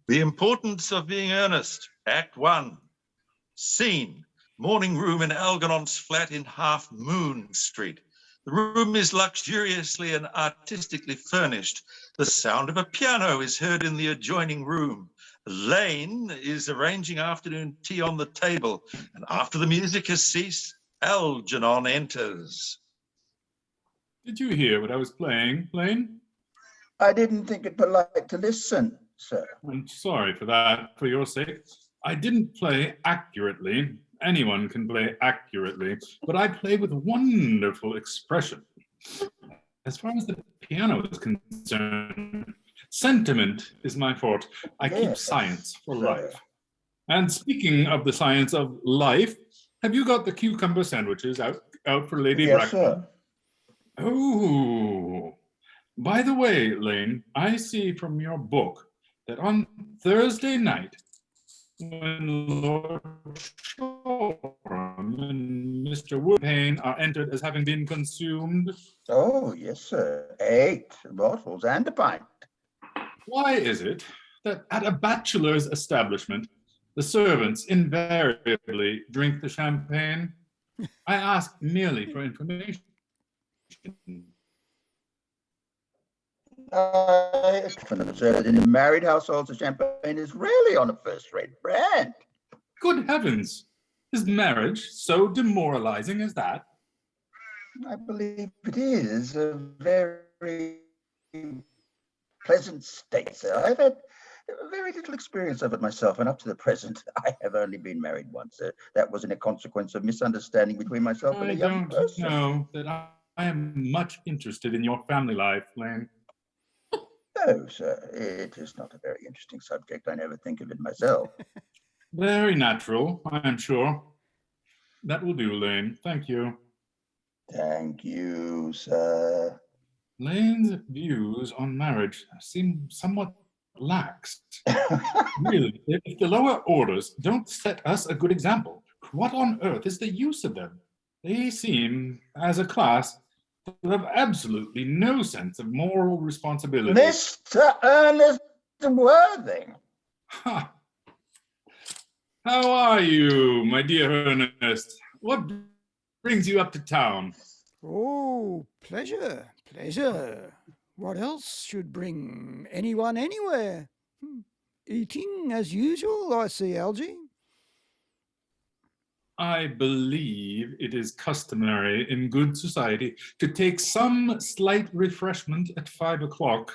The Importance of Being Earnest, Act 1. Scene, morning room in Algernon's flat in Half Moon Street. The room is luxuriously and artistically furnished. The sound of a piano is heard in the adjoining room. Lane is arranging afternoon tea on the table, and after the music has ceased, Algernon enters. Did you hear what I was playing, Lane? I didn't think it polite to listen, sir. I'm sorry for that, for your sake. I didn't play accurately. Anyone can play accurately, but I play with wonderful expression. As far as the piano is concerned, sentiment is my forte. I keep science for life. And speaking of the science of life, have you got the cucumber sandwiches out for Lady Bracknell? Sir. Oh, by the way, Lane, I see from your book that on Thursday night, when Lord Shoreham and Mr. Woodpain are entered as having been consumed. Oh, yes, sir. 8 bottles and a pint. Why is it that at a bachelor's establishment, the servants invariably drink the champagne? I ask merely for information. In married households, the champagne is rarely on a first-rate brand. Good heavens! Is marriage so demoralizing as that? I believe it is a very pleasant state, sir. I've had very little experience of it myself, and up to the present, I have only been married once. That was in a consequence of misunderstanding between myself and a young person. I don't know that I am much interested in your family life, Lane. No, sir, it is not a very interesting subject. I never think of it myself. Very natural, I am sure. That will do, Lane. Thank you. Thank you, sir. Lane's views on marriage seem somewhat lax. Really, if the lower orders don't set us a good example, what on earth is the use of them? They seem, as a class, to have absolutely no sense of moral responsibility. Mr. Ernest Worthing. Ha! How are you, my dear Ernest? What brings you up to town? Oh, pleasure, pleasure. What else should bring anyone anywhere? Eating as usual, I see, Algy. I believe it is customary in good society to take some slight refreshment at 5 o'clock.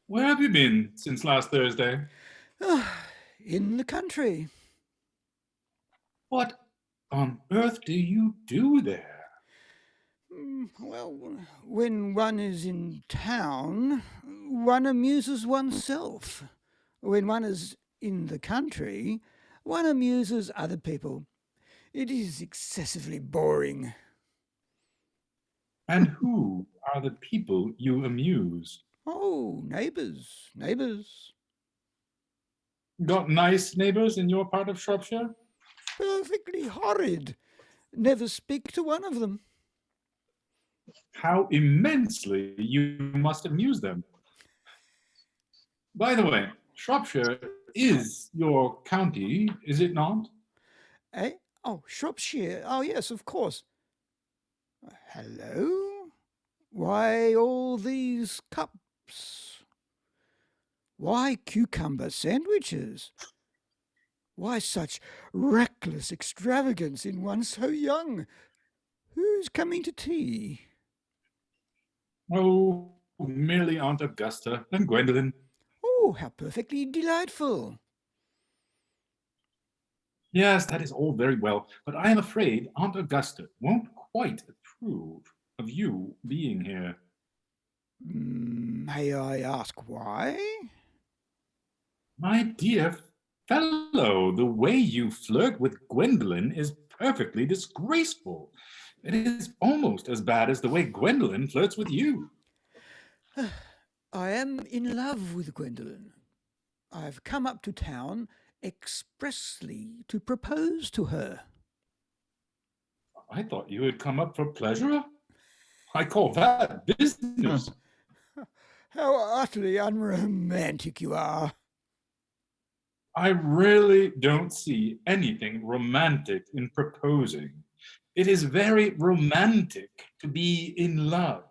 Where have you been since last Thursday? In the country. What on earth do you do there? Well, when one is in town, one amuses oneself. When one is in the country, one amuses other people. It is excessively boring. And who are the people you amuse? Oh, neighbours. Got nice neighbours in your part of Shropshire? Perfectly horrid. Never speak to one of them. How immensely you must amuse them. By the way, Shropshire is your county, is it not? Eh? Oh, Shropshire. Oh, yes, of course. Hello? Why all these cups? Why cucumber sandwiches? Why such reckless extravagance in one so young? Who's coming to tea? Oh, merely Aunt Augusta and Gwendolen. Oh, how perfectly delightful. Yes, that is all very well, but I am afraid Aunt Augusta won't quite approve of you being here. May I ask why? My dear fellow, the way you flirt with Gwendolen is perfectly disgraceful. It is almost as bad as the way Gwendolen flirts with you. I am in love with Gwendolen. I've come up to town expressly to propose to her. I thought you had come up for pleasure. I call that business. How utterly unromantic you are. I really don't see anything romantic in proposing. It is very romantic to be in love.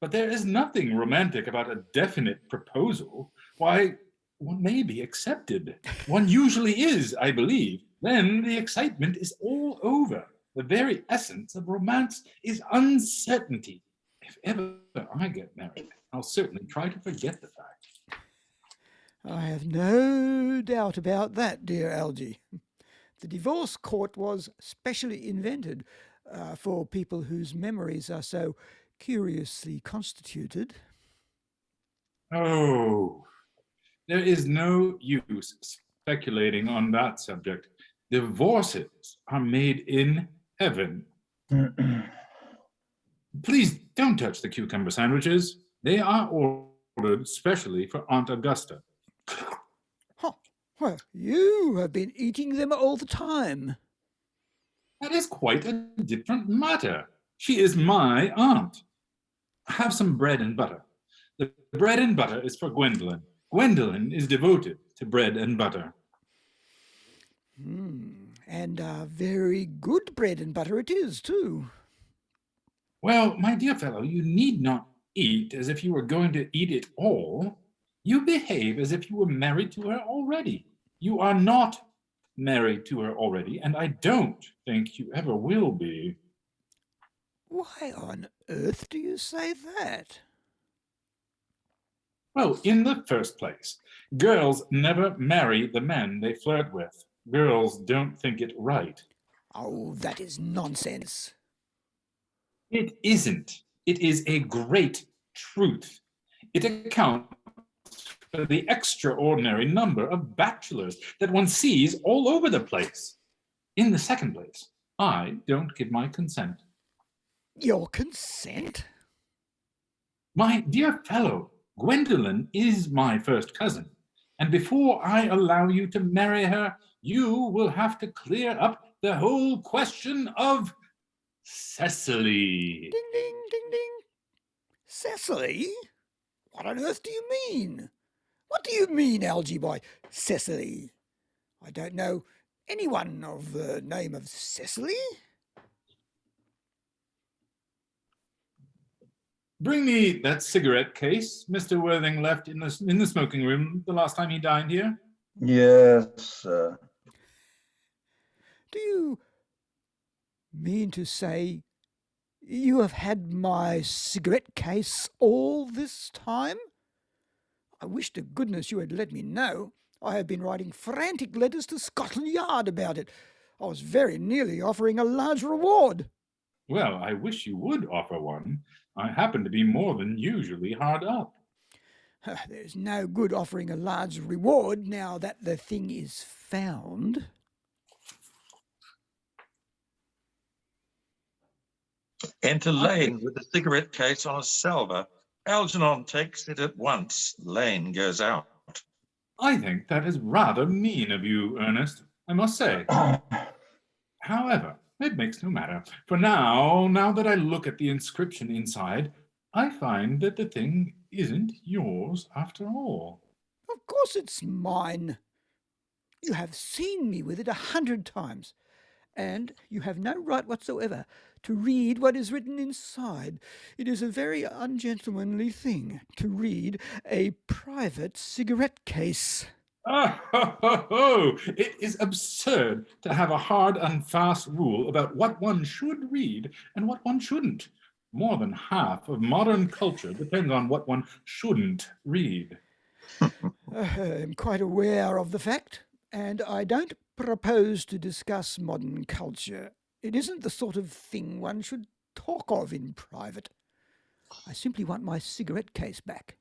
But there is nothing romantic about a definite proposal. Why, one may be accepted. One usually is, I believe. Then the excitement is all over. The very essence of romance is uncertainty. If ever I get married, I'll certainly try to forget the fact. I have no doubt about that, dear Algy. The divorce court was specially invented for people whose memories are so curiously constituted. Oh, there is no use speculating on that subject. Divorces are made in heaven. Please don't touch the cucumber sandwiches. They are ordered specially for Aunt Augusta. Huh. Well, you have been eating them all the time. That is quite a different matter. She is my aunt. Have some bread and butter. The bread and butter is for Gwendolyn. Gwendolyn is devoted to bread and butter. And very good bread and butter it is, too. Well, my dear fellow, you need not eat as if you were going to eat it all. You behave as if you were married to her already. You are not married to her already, and I don't think you ever will be. Why on earth do you say that? Well, in the first place, girls never marry the men they flirt with. Girls don't think it right. Oh, that is nonsense. It isn't. It is a great truth. It accounts for the extraordinary number of bachelors that one sees all over the place. In the second place, I don't give my consent. Your consent? My dear fellow, Gwendolyn is my first cousin, and before I allow you to marry her, you will have to clear up the whole question of Cecily. Ding, ding, ding, ding. Cecily? What on earth do you mean? What do you mean, Algy, by Cecily? I don't know anyone of the name of Cecily. Bring me that cigarette case Mr. Worthing left in the smoking room the last time he dined here. Yes, sir. Do you mean to say you have had my cigarette case all this time? I wish to goodness you had let me know. I have been writing frantic letters to Scotland Yard about it. I was very nearly offering a large reward. Well, I wish you would offer one. I happen to be more than usually hard up. There's no good offering a large reward now that the thing is found. Enter Lane with a cigarette case on a salver. Algernon takes it at once. Lane goes out. I think that is rather mean of you, Ernest, I must say. However, it makes no matter. For now that I look at the inscription inside, I find that the thing isn't yours after all. Of course it's mine. You have seen me with it 100 times, and you have no right whatsoever to read what is written inside. It is a very ungentlemanly thing to read a private cigarette case. It is absurd to have a hard and fast rule about what one should read and what one shouldn't. More than half of modern culture depends on what one shouldn't read. I'm quite aware of the fact, and I don't propose to discuss modern culture. It isn't the sort of thing one should talk of in private. I simply want my cigarette case back.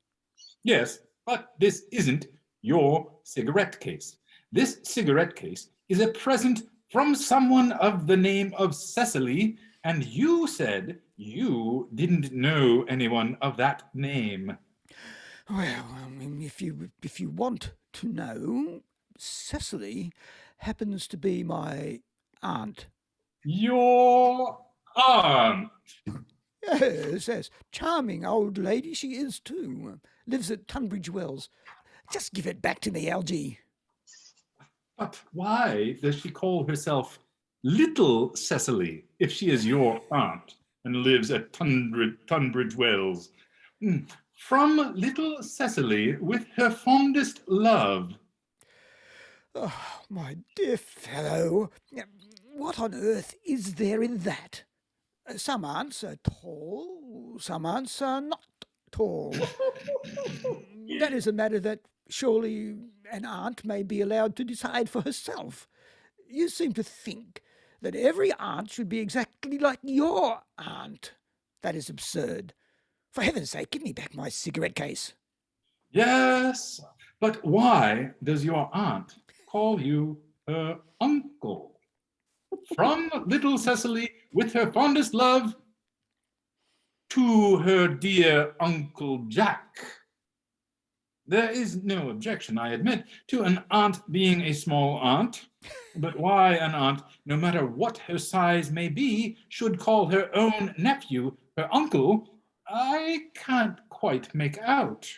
Yes, but this isn't your cigarette case. This cigarette case is a present from someone of the name of Cecily, and you said you didn't know anyone of that name. Well, if you want to know, Cecily happens to be my aunt. Your aunt? Yes, charming old lady she is too. Lives at Tunbridge Wells. Just give it back to me, Algy. But why does she call herself Little Cecily if she is your aunt and lives at Tunbridge Wells? From Little Cecily with her fondest love. Oh, my dear fellow, what on earth is there in that? Some aunts are tall, some aunts are not tall. That is a matter that surely an aunt may be allowed to decide for herself. You seem to think that every aunt should be exactly like your aunt. That is absurd. For heaven's sake, give me back my cigarette case. Yes, but why does your aunt call you her uncle? From Little Cecily with her fondest love to her dear Uncle Jack. There is no objection, I admit, to an aunt being a small aunt, but why an aunt, no matter what her size may be, should call her own nephew her uncle, I can't quite make out.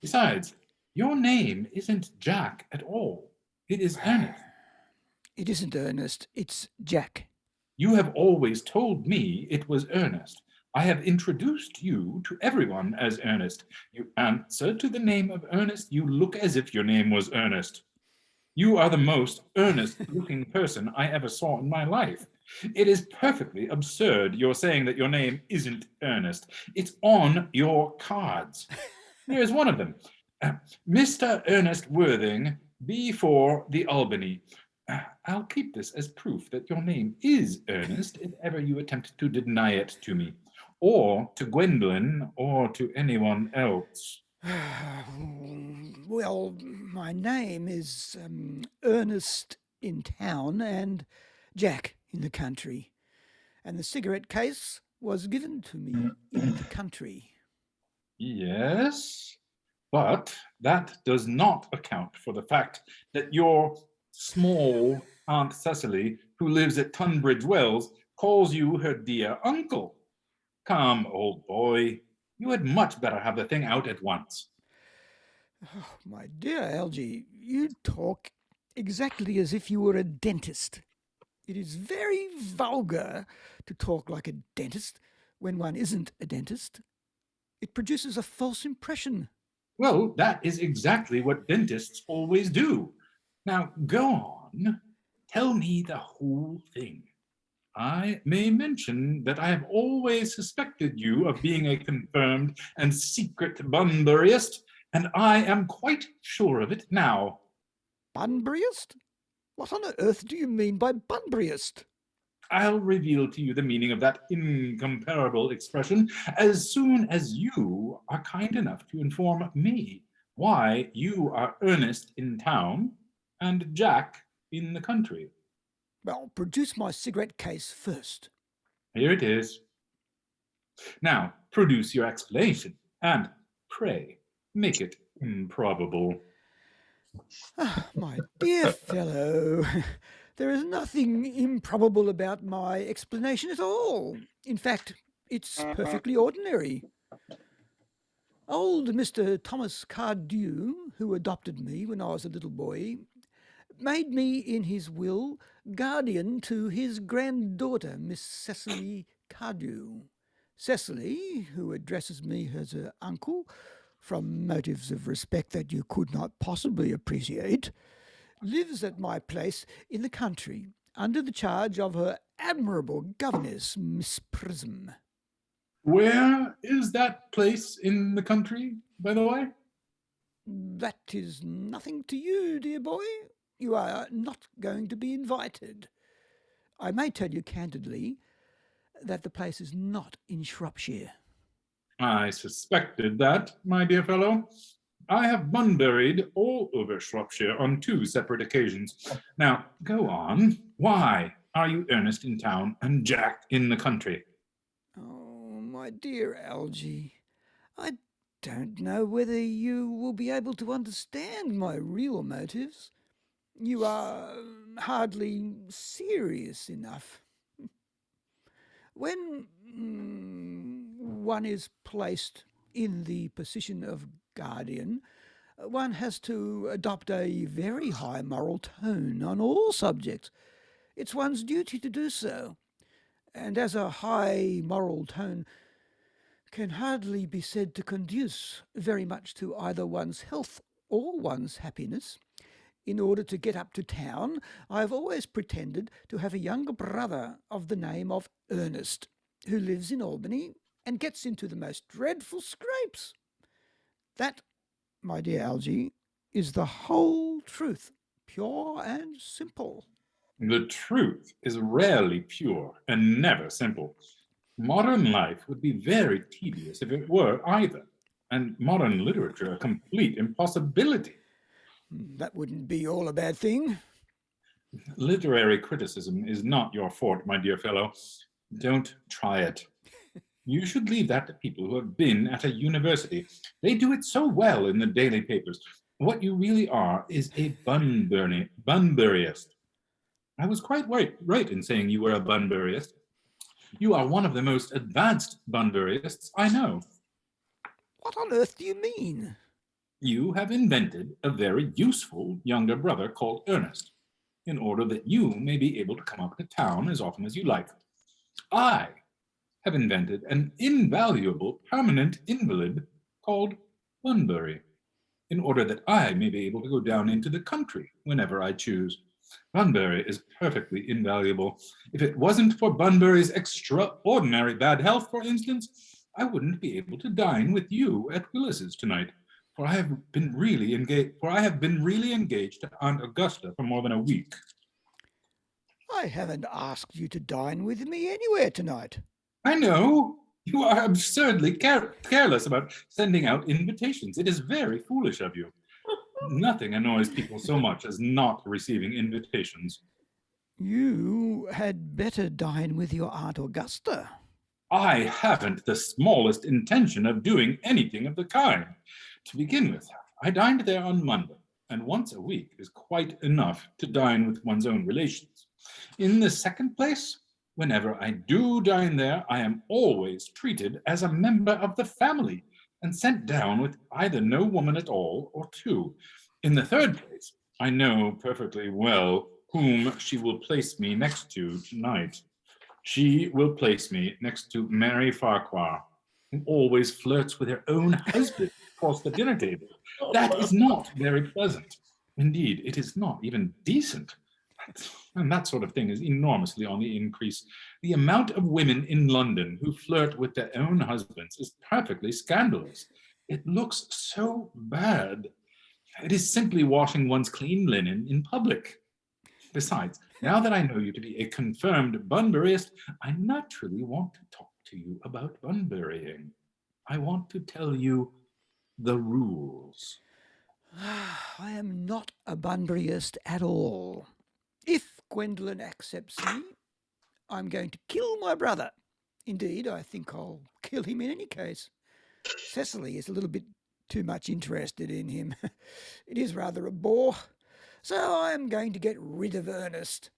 Besides, your name isn't Jack at all. It is Ernest. It isn't Ernest, it's Jack. You have always told me it was Ernest. I have introduced you to everyone as Ernest. You answer to the name of Ernest. You look as if your name was Ernest. You are the most earnest-looking person I ever saw in my life. It is perfectly absurd you're saying that your name isn't Ernest. It's on your cards. Here's one of them. Mr. Ernest Worthing, B4 the Albany. I'll keep this as proof that your name is Ernest if ever you attempt to deny it to me, or to Gwendolyn, or to anyone else. Well, my name is Ernest in town and Jack in the country. And the cigarette case was given to me in the country. Yes, but that does not account for the fact that your small Aunt Cecily, who lives at Tunbridge Wells, calls you her dear uncle. Come, old boy, you had much better have the thing out at once. Oh, my dear Algy, you talk exactly as if you were a dentist. It is very vulgar to talk like a dentist when one isn't a dentist. It produces a false impression. Well, that is exactly what dentists always do. Now, go on. Tell me the whole thing. I may mention that I have always suspected you of being a confirmed and secret Bunburyist, and I am quite sure of it now. Bunburyist? What on earth do you mean by Bunburyist? I'll reveal to you the meaning of that incomparable expression as soon as you are kind enough to inform me why you are Ernest in town and Jack in the country. Well, produce my cigarette case first. Here it is. Now, produce your explanation, and pray, make it improbable. Ah, my dear fellow, there is nothing improbable about my explanation at all. In fact, it's perfectly ordinary. Old Mr. Thomas Cardew, who adopted me when I was a little boy, made me in his will guardian to his granddaughter, Miss Cecily Cardew. Cecily, who addresses me as her uncle, from motives of respect that you could not possibly appreciate, lives at my place in the country under the charge of her admirable governess, Miss Prism. Where is that place in the country, by the way? That is nothing to you, dear boy. You are not going to be invited. I may tell you candidly that the place is not in Shropshire. I suspected that, my dear fellow. I have Bunburied all over Shropshire on 2 separate occasions. Now, go on. Why are you Ernest in town and Jack in the country? Oh, my dear Algy, I don't know whether you will be able to understand my real motives. You are hardly serious enough. When one is placed in the position of guardian, one has to adopt a very high moral tone on all subjects. It's one's duty to do so. And as a high moral tone can hardly be said to conduce very much to either one's health or one's happiness, in order to get up to town, I have always pretended to have a younger brother of the name of Ernest, who lives in Albany and gets into the most dreadful scrapes. That, my dear Algy, is the whole truth, pure and simple. The truth is rarely pure and never simple. Modern life would be very tedious if it were either, and modern literature a complete impossibility. That wouldn't be all a bad thing. Literary criticism is not your forte, my dear fellow. Don't try it. You should leave that to people who have been at a university. They do it so well in the daily papers. What you really are is a Bunburyist. I was quite right in saying you were a Bunburyist. You are one of the most advanced Bunburyists I know. What on earth do you mean? You have invented a very useful younger brother called Ernest, in order that you may be able to come up to town as often as you like. I have invented an invaluable permanent invalid called Bunbury, in order that I may be able to go down into the country whenever I choose. Bunbury is perfectly invaluable. If it wasn't for Bunbury's extraordinary bad health, for instance, I wouldn't be able to dine with you at Willis's tonight. For I have been really engaged to Aunt Augusta for more than a week. I haven't asked you to dine with me anywhere tonight. I know. You are absurdly careless about sending out invitations. It is very foolish of you. Nothing annoys people so much as not receiving invitations. You had better dine with your Aunt Augusta. I haven't the smallest intention of doing anything of the kind. To begin with, I dined there on Monday, and once a week is quite enough to dine with one's own relations. In the second place, whenever I do dine there, I am always treated as a member of the family and sent down with either no woman at all or two. In the third place, I know perfectly well whom she will place me next to tonight. She will place me next to Mary Farquhar, who always flirts with her own husband across the dinner table. That is not very pleasant. Indeed, it is not even decent. And that sort of thing is enormously on the increase. The amount of women in London who flirt with their own husbands is perfectly scandalous. It looks so bad. It is simply washing one's clean linen in public. Besides, now that I know you to be a confirmed Bunburyist, I naturally want to talk to you about Bunburying. I want to tell you the rules. I am not a Bunburyist at all. If Gwendolen accepts me, I'm going to kill my brother. Indeed, I think I'll kill him in any case. Cecily is a little bit too much interested in him. It is rather a bore. So I'm going to get rid of Ernest.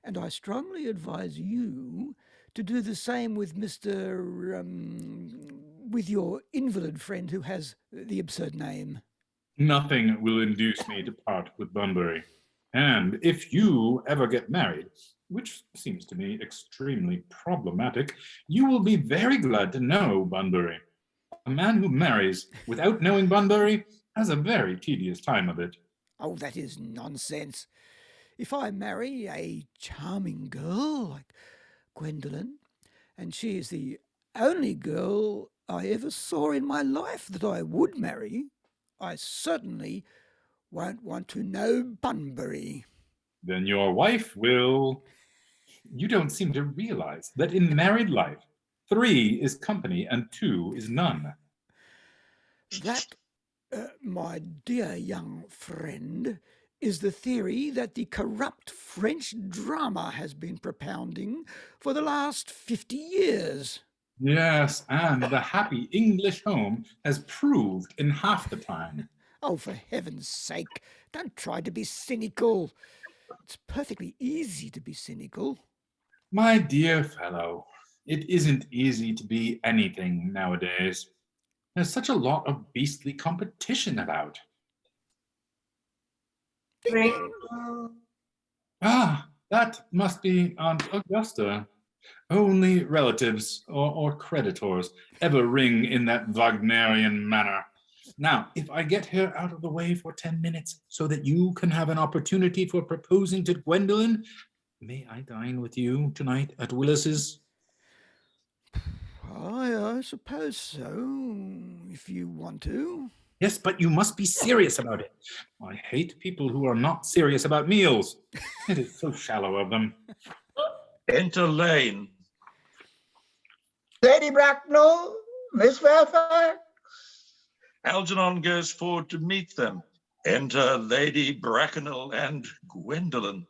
And I strongly advise you to do the same with with your invalid friend who has the absurd name. Nothing will induce me to part with Bunbury. And if you ever get married, which seems to me extremely problematic, you will be very glad to know Bunbury. A man who marries without knowing Bunbury has a very tedious time of it. Oh, that is nonsense. If I marry a charming girl like Gwendolen, and she is the only girl I ever saw in my life that I would marry, I certainly won't want to know Bunbury. Then your wife will... You don't seem to realize that in married life, 3 is company and 2 is none. That, my dear young friend, is the theory that the corrupt French drama has been propounding for the last 50 years. Yes, and the happy English home has proved in half the time. Oh, for heaven's sake, don't try to be cynical. It's perfectly easy to be cynical. My dear fellow, It isn't easy to be anything nowadays. There's such a lot of beastly competition about. Ding. Ah, that must be Aunt Augusta. Only relatives or creditors ever ring in that Wagnerian manner. Now, if I get her out of the way for 10 minutes so that you can have an opportunity for proposing to Gwendolen, may I dine with you tonight at Willis's? I suppose so, if you want to. Yes, but you must be serious about it. I hate people who are not serious about meals. It is so shallow of them. Enter Lane. Lady Bracknell, Miss Fairfax. Algernon goes forward to meet them. Enter Lady Bracknell and Gwendolen.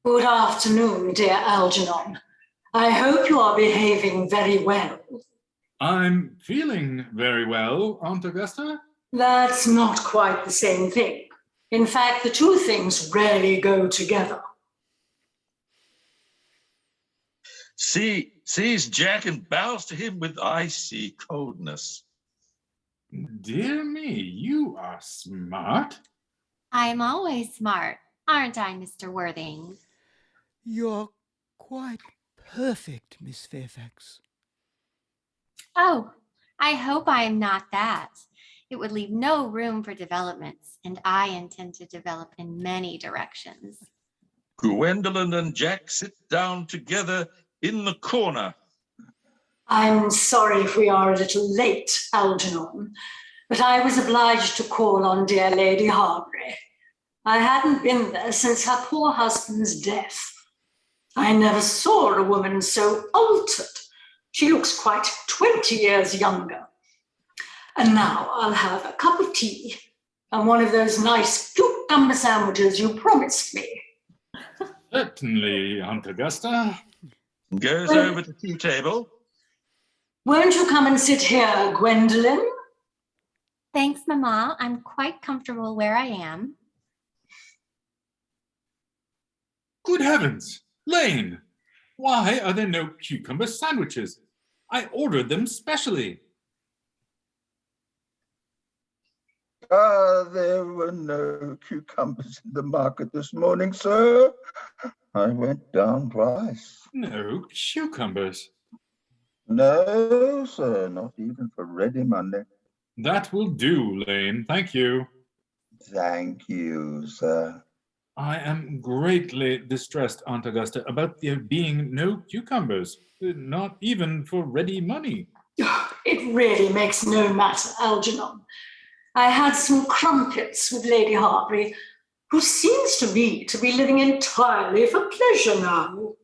Good afternoon, dear Algernon. I hope you are behaving very well. I'm feeling very well, Aunt Augusta. That's not quite the same thing. In fact, the two things rarely go together. Sees Jack and bows to him with icy coldness. Dear me, you are smart. I'm always smart, aren't I, Mr. Worthing? You're quite perfect, Miss Fairfax. Oh, I hope I am not that. It would leave no room for developments, and I intend to develop in many directions. Gwendolen and Jack sit down together in the corner. I'm sorry if we are a little late, Algernon, but I was obliged to call on dear Lady Harbury. I hadn't been there since her poor husband's death. I never saw a woman so altered. She looks quite 20 years younger. And now I'll have a cup of tea and one of those nice cucumber sandwiches you promised me. Certainly, Aunt Augusta. Goes over to the tea table. Won't you come and sit here, Gwendolen? Thanks, Mama. I'm quite comfortable where I am. Good heavens, Lane, why are there no cucumber sandwiches? I ordered them specially. There were no cucumbers in the market this morning, sir. I went down twice. No cucumbers. No, sir, not even for Ready Monday. That will do, Lane. Thank you. Thank you, sir. I am greatly distressed, Aunt Augusta, about there being no cucumbers, not even for ready money. It really makes no matter, Algernon. I had some crumpets with Lady Harbury, who seems to me to be living entirely for pleasure now.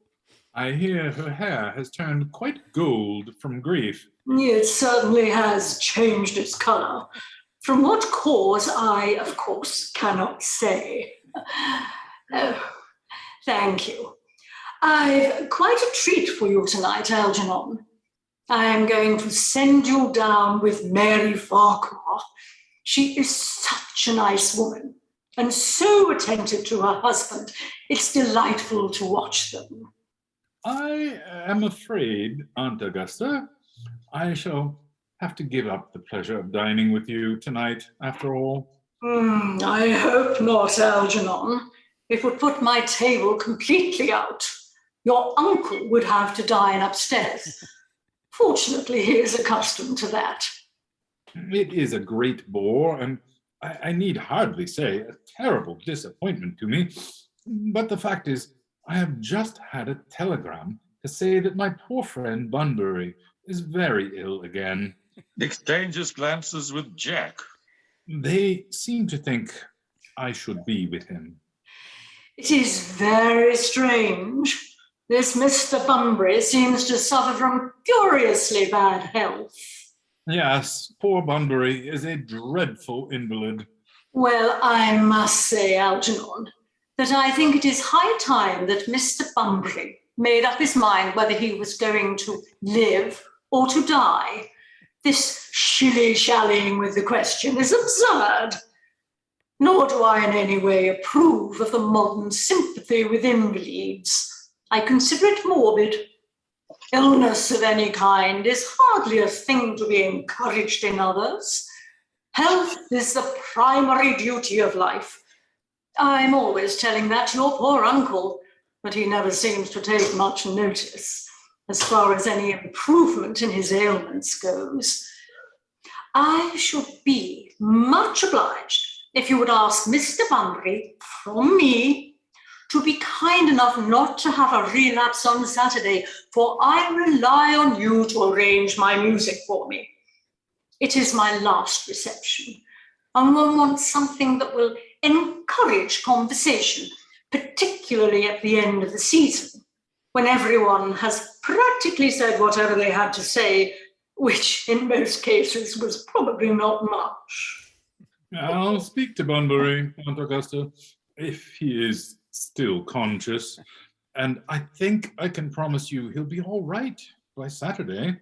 I hear her hair has turned quite gold from grief. It certainly has changed its colour. From what cause, I, of course, cannot say. Oh, thank you. I've quite a treat for you tonight, Algernon. I am going to send you down with Mary Farquhar. She is such a nice woman and so attentive to her husband. It's delightful to watch them. I am afraid, Aunt Augusta, I shall have to give up the pleasure of dining with you tonight, after all. I hope not, Algernon. It would put my table completely out. Your uncle would have to dine upstairs. Fortunately, he is accustomed to that. It is a great bore, and I need hardly say a terrible disappointment to me. But the fact is, I have just had a telegram to say that my poor friend Bunbury is very ill again. Exchanges glances with Jack. They seem to think I should be with him. It is very strange. This Mr. Bunbury seems to suffer from curiously bad health. Yes, poor Bunbury is a dreadful invalid. Well, I must say, Algernon, that I think it is high time that Mr. Bunbury made up his mind whether he was going to live or to die. This shilly-shallying with the question is absurd. Nor do I in any way approve of the modern sympathy with invalids. I consider it morbid. Illness of any kind is hardly a thing to be encouraged in others. Health is the primary duty of life. I'm always telling that to your poor uncle, but he never seems to take much notice as far as any improvement in his ailments goes. I should be much obliged if you would ask Mr. Bunbury from me to be kind enough not to have a relapse on Saturday, for I rely on you to arrange my music for me. It is my last reception, and one wants something that will encourage conversation, particularly at the end of the season, when everyone has practically said whatever they had to say, which in most cases was probably not much. I'll speak to Bunbury, Aunt Augusta, if he is still conscious. And I think I can promise you he'll be all right by Saturday.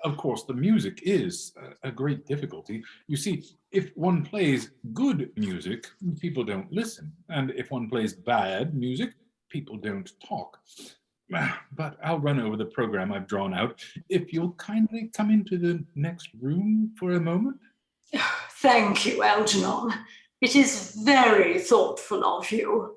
Of course, the music is a great difficulty. You see, if one plays good music, people don't listen. And if one plays bad music, people don't talk. But I'll run over the program I've drawn out. If you'll kindly come into the next room for a moment. Thank you, Algernon. It is very thoughtful of you.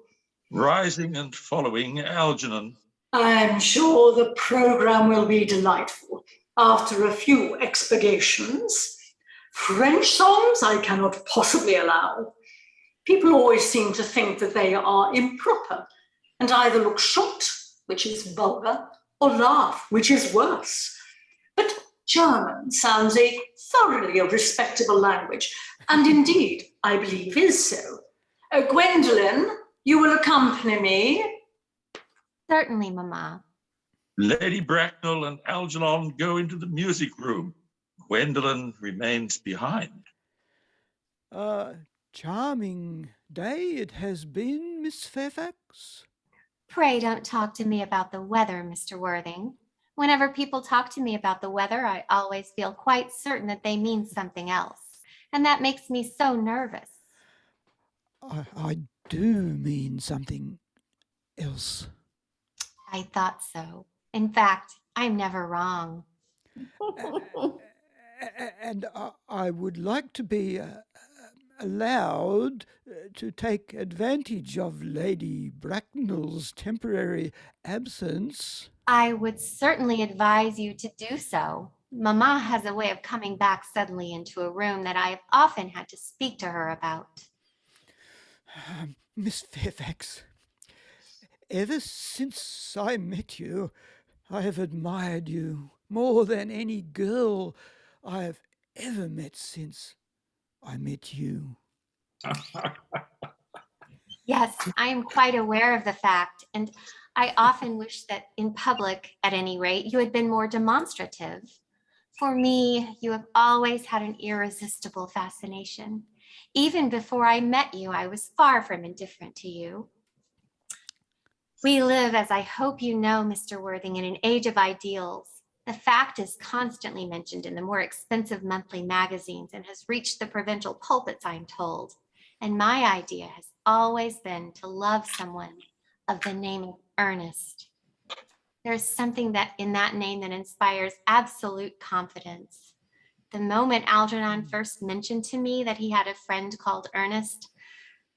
Rising and following Algernon. I'm sure the program will be delightful. After a few expurgations, French songs I cannot possibly allow. People always seem to think that they are improper and either look shocked, which is vulgar, or laugh, which is worse. But German sounds a thoroughly respectable language, and indeed, I believe is so. Gwendolen, you will accompany me. Certainly, Mamma. Lady Bracknell and Algernon go into the music room. Gwendolen remains behind. Charming day it has been, Miss Fairfax. Pray don't talk to me about the weather, Mr. Worthing. Whenever people talk to me about the weather, I always feel quite certain that they mean something else. And that makes me so nervous. I do mean something else. I thought so. In fact, I'm never wrong. And I would like to be allowed to take advantage of Lady Bracknell's temporary absence. I would certainly advise you to do so. Mamma has a way of coming back suddenly into a room that I've often had to speak to her about. Miss Fairfax, ever since I met you, I have admired you more than any girl I have ever met since I met you. Yes, I am quite aware of the fact, and I often wish that in public, at any rate, you had been more demonstrative. For me, you have always had an irresistible fascination. Even before I met you, I was far from indifferent to you. We live, as I hope you know, Mr. Worthing, in an age of ideals. The fact is constantly mentioned in the more expensive monthly magazines and has reached the provincial pulpits, I'm told. And my idea has always been to love someone of the name of Ernest. There's something that in that name that inspires absolute confidence. The moment Algernon first mentioned to me that he had a friend called Ernest,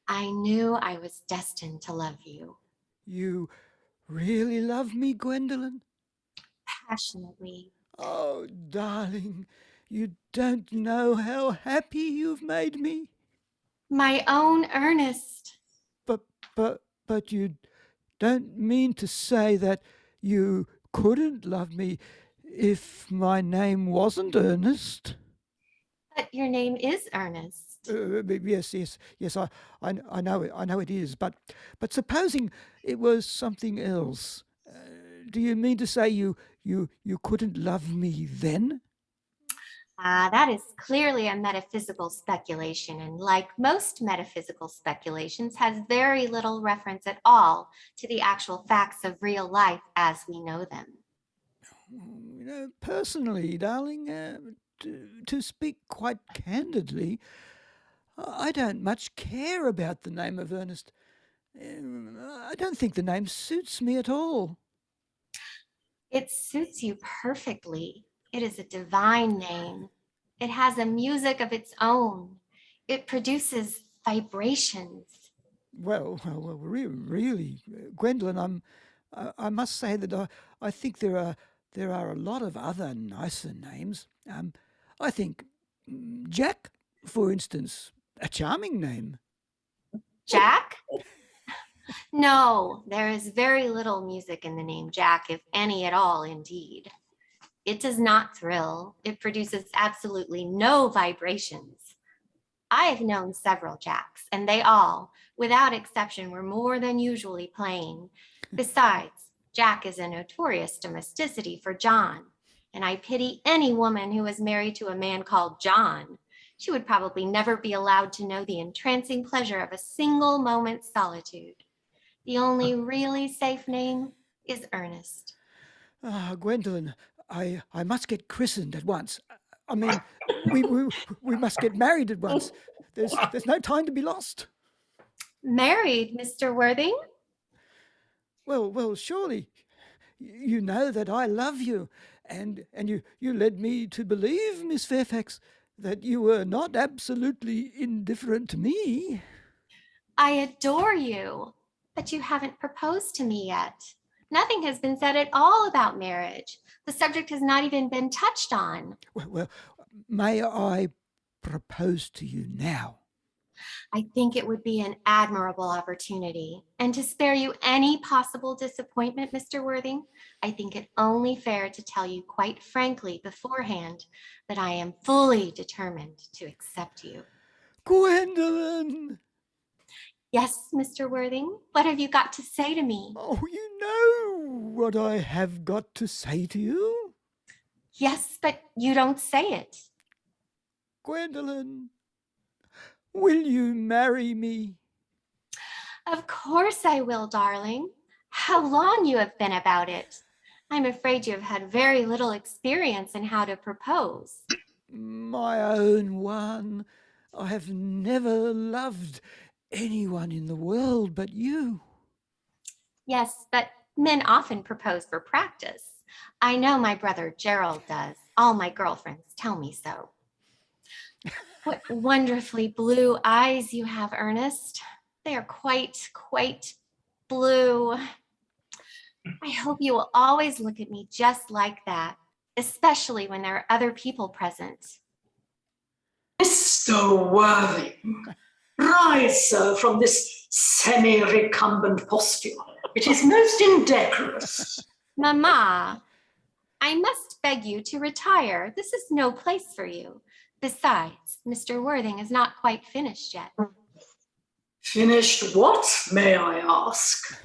I knew I was destined to love you. You really love me, Gwendolen? Passionately. Oh, darling, you don't know how happy you've made me. My own Ernest. But you don't mean to say that you couldn't love me if my name wasn't Ernest? But your name is Ernest. Yes. I know it is. But supposing it was something else, do you mean to say you couldn't love me then? That is clearly a metaphysical speculation, and like most metaphysical speculations, has very little reference at all to the actual facts of real life as we know them. You know, personally, darling, to speak quite candidly, I don't much care about the name of Ernest. I don't think the name suits me at all. It suits you perfectly. It is a divine name. It has a music of its own. It produces vibrations. Well, really, Gwendolyn, I must say that I think there are a lot of other nicer names. I think Jack, for instance, a charming name. Jack? No, there is very little music in the name Jack, if any at all, indeed. It does not thrill. It produces absolutely no vibrations. I have known several Jacks, and they all, without exception, were more than usually plain. Besides, Jack is a notorious domesticity for John, and I pity any woman who is married to a man called John. She would probably never be allowed to know the entrancing pleasure of a single moment's solitude. The only really safe name is Ernest. Gwendolyn, I must get christened at once. I mean, we must get married at once. There's no time to be lost. Married, Mr. Worthing? Well, surely you know that I love you, and you led me to believe, Miss Fairfax, that you were not absolutely indifferent to me. I adore you, but you haven't proposed to me yet. Nothing has been said at all about marriage. The subject has not even been touched on. Well, may I propose to you now? I think it would be an admirable opportunity. And to spare you any possible disappointment, Mr. Worthing, I think it only fair to tell you quite frankly beforehand that I am fully determined to accept you. Gwendolyn! Yes, Mr. Worthing, what have you got to say to me? Oh, you know what I have got to say to you. Yes, but you don't say it. Gwendolyn, will you marry me? Of course I will, darling. How long you have been about it. I'm afraid you have had very little experience in how to propose. My own one, I have never loved anyone in the world but you. Yes, but men often propose for practice. I know my brother Gerald does. All my girlfriends tell me so. What wonderfully blue eyes you have, Ernest. They are quite blue. I hope you will always look at me just like that, especially when there are other people present. Mr. Worthing, rise, sir, from this semi-recumbent posture. It is most indecorous. Mamma, I must beg you to retire. This is no place for you. Besides, Mr. Worthing is not quite finished yet. Finished what, may I ask?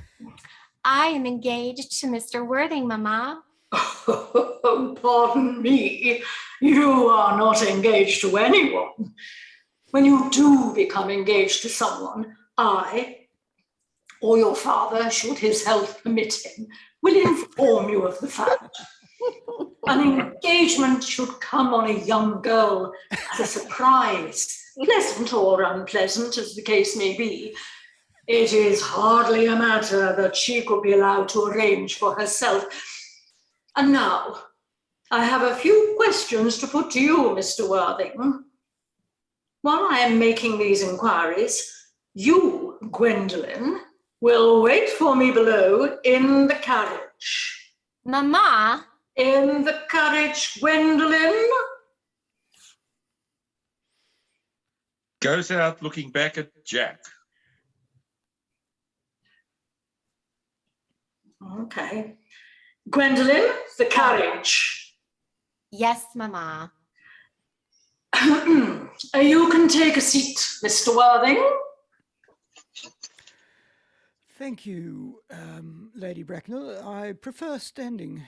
I am engaged to Mr. Worthing, Mamma. Oh, pardon me. You are not engaged to anyone. When you do become engaged to someone, I, or your father, should his health permit him, will inform you of the fact. An engagement should come on a young girl as a surprise, pleasant or unpleasant, as the case may be. It is hardly a matter that she could be allowed to arrange for herself. And now, I have a few questions to put to you, Mr. Worthing. While I am making these inquiries, you, Gwendolyn, will wait for me below in the carriage. Mamma, In the carriage, Gwendolyn. Goes out looking back at Jack. Okay. Gwendolyn, the carriage. yes, Mamma. You can take a seat, Mr. Worthing. Thank you, Lady Bracknell. I prefer standing.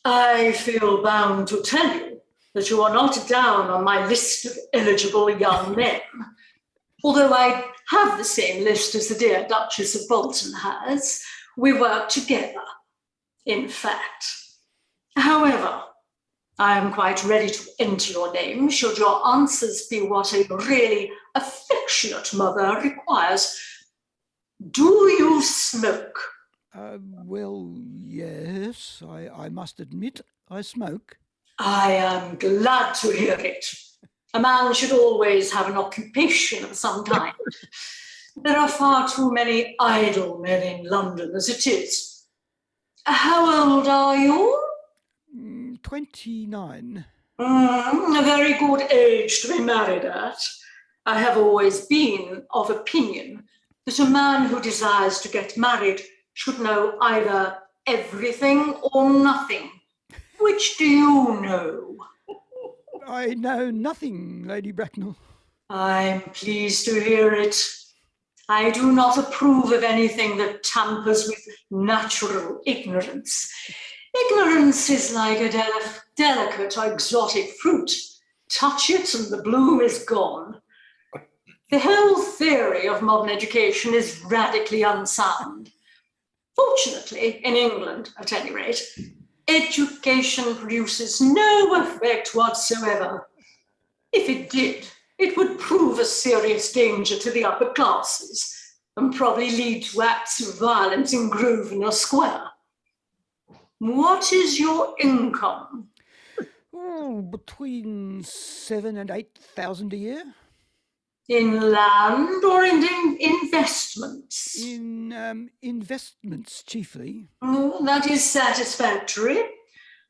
I feel bound to tell you that you are not down on my list of eligible young men. Although I have the same list as the dear Duchess of Bolton has, we work together, in fact. However, I am quite ready to enter your name should your answers be what a really affectionate mother requires. Do you smoke? Well, yes, I must admit I smoke. I am glad to hear it. A man should always have an occupation of some kind. There are far too many idle men in London as it is. How old are you? 29. A very good age to be married at. I have always been of opinion that a man who desires to get married should know either everything or nothing. Which do you know? I know nothing, Lady Bracknell. I'm pleased to hear it. I do not approve of anything that tampers with natural ignorance. Ignorance is like a delicate or exotic fruit. Touch it and the bloom is gone. The whole theory of modern education is radically unsound. Fortunately, in England, at any rate, education produces no effect whatsoever. If it did, it would prove a serious danger to the upper classes and probably lead to acts of violence in Grosvenor Square. What is your income? Oh, between 7,000 and 8,000 a year. In land or in investments? In investments, chiefly. That is satisfactory.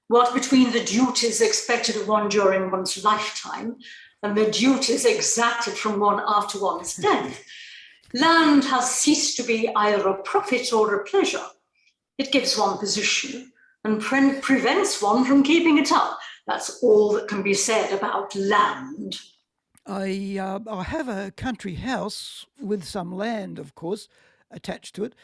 What between the duties expected of one during one's lifetime and the duties exacted from one after one's death, land has ceased to be either a profit or a pleasure. It gives one position and prevents one from keeping it up. That's all that can be said about land. I have a country house with some land, of course, attached to it,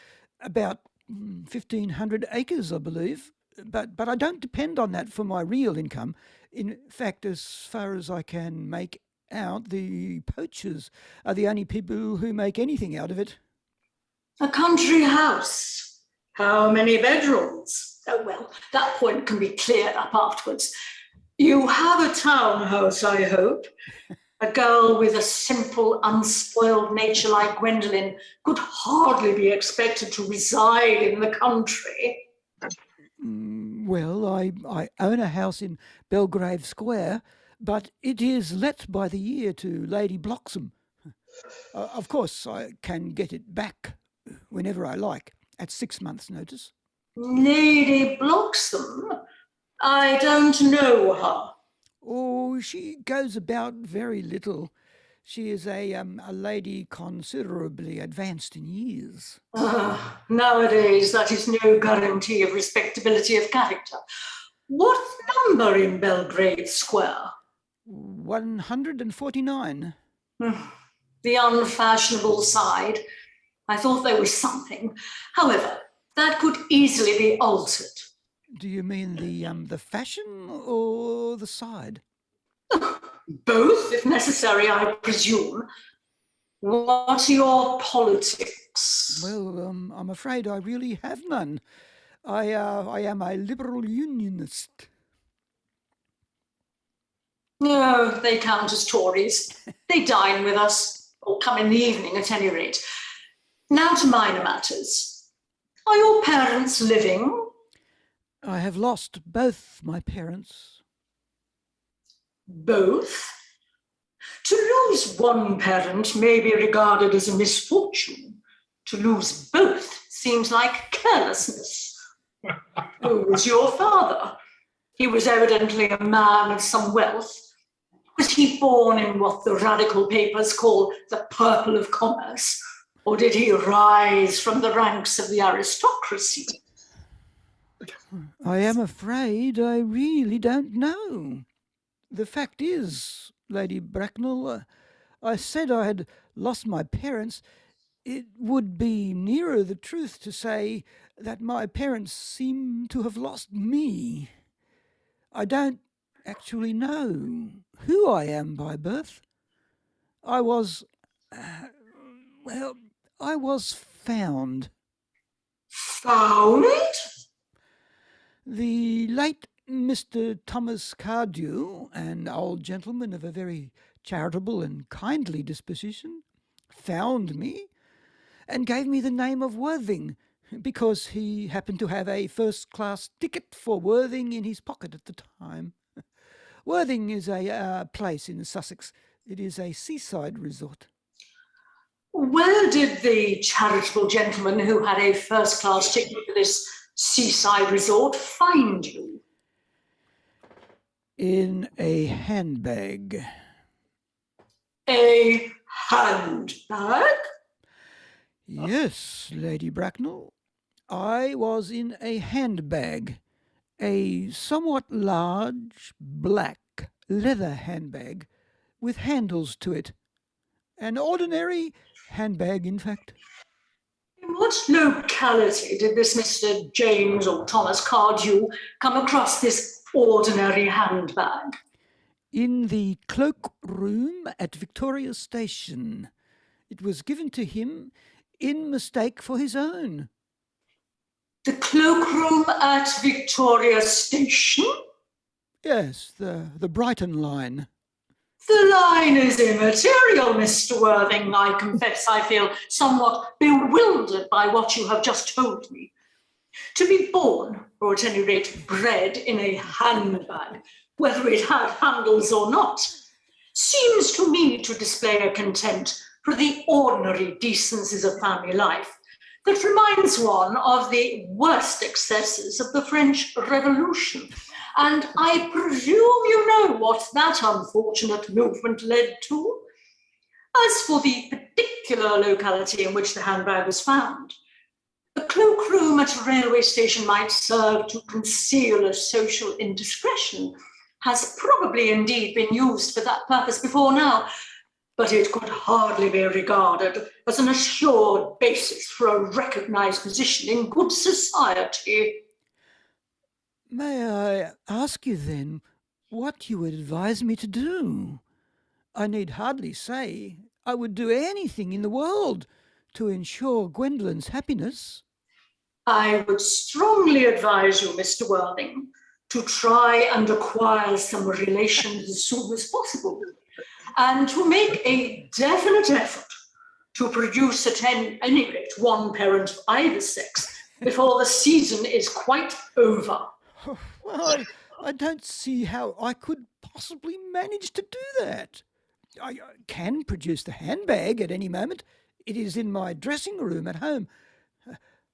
about 1,500 acres, I believe. But I don't depend on that for my real income. In fact, as far as I can make out, the poachers are the only people who make anything out of it. A country house. How many bedrooms? Oh, well, that point can be cleared up afterwards. You have a townhouse, I hope. A girl with a simple, unspoiled nature like Gwendolen could hardly be expected to reside in the country. Well, I own a house in Belgrave Square, but it is let by the year to Lady Bloxham. Of course, I can get it back whenever I like, at 6 months' notice. Lady Bloxham? I don't know her. Oh, she goes about very little. She is a lady considerably advanced in years. Nowadays, that is no guarantee of respectability of character. What number in Belgrave Square? 149. The unfashionable side. I thought there was something. However, that could easily be altered. Do you mean the fashion or the side? Both, if necessary, I presume. What are your politics? Well, I'm afraid I really have none. I am a liberal unionist. No, they count as Tories. They dine with us, or come in the evening at any rate. Now to minor matters. Are your parents living? I have lost both my parents. Both? To lose one parent may be regarded as a misfortune. To lose both seems like carelessness. Who was your father? He was evidently a man of some wealth. Was he born in what the radical papers call the purple of commerce? Or did he rise from the ranks of the aristocracy? I am afraid I really don't know. The fact is, Lady Bracknell, I said I had lost my parents. It would be nearer the truth to say that my parents seem to have lost me. I don't actually know who I am by birth. I was found. Found? The late Mr. Thomas Cardew, an old gentleman of a very charitable and kindly disposition, found me and gave me the name of Worthing, because he happened to have a first-class ticket for Worthing in his pocket at the time. Worthing is a place in Sussex. It is a seaside resort. Where did the charitable gentleman who had a first-class ticket for this seaside resort find you? In a handbag. A handbag? Yes, Lady Bracknell. I was in a handbag, a somewhat large, black leather handbag with handles to it. An ordinary handbag, in fact. In what locality did this Mr. James or Thomas Cardew come across this ordinary handbag? In the cloak room at Victoria Station. It was given to him in mistake for his own. The cloakroom at Victoria Station? Yes, the Brighton line. The line is immaterial, Mr. Worthing. I confess I feel somewhat bewildered by what you have just told me. To be born, or at any rate bred, in a handbag, whether it had handles or not, seems to me to display a contempt for the ordinary decencies of family life that reminds one of the worst excesses of the French Revolution. And I presume you know what that unfortunate movement led to. As for the particular locality in which the handbag was found, the cloakroom at a railway station might serve to conceal a social indiscretion, has probably indeed been used for that purpose before now, but it could hardly be regarded as an assured basis for a recognized position in good society. May I ask you then what you would advise me to do? I need hardly say I would do anything in the world to ensure Gwendolyn's happiness. I would strongly advise you, Mr. Worthing, to try and acquire some relations as soon as possible, and to make a definite effort to produce at any rate one parent of either sex before the season is quite over. Well, I don't see how I could possibly manage to do that. I can produce the handbag at any moment. It is in my dressing room at home.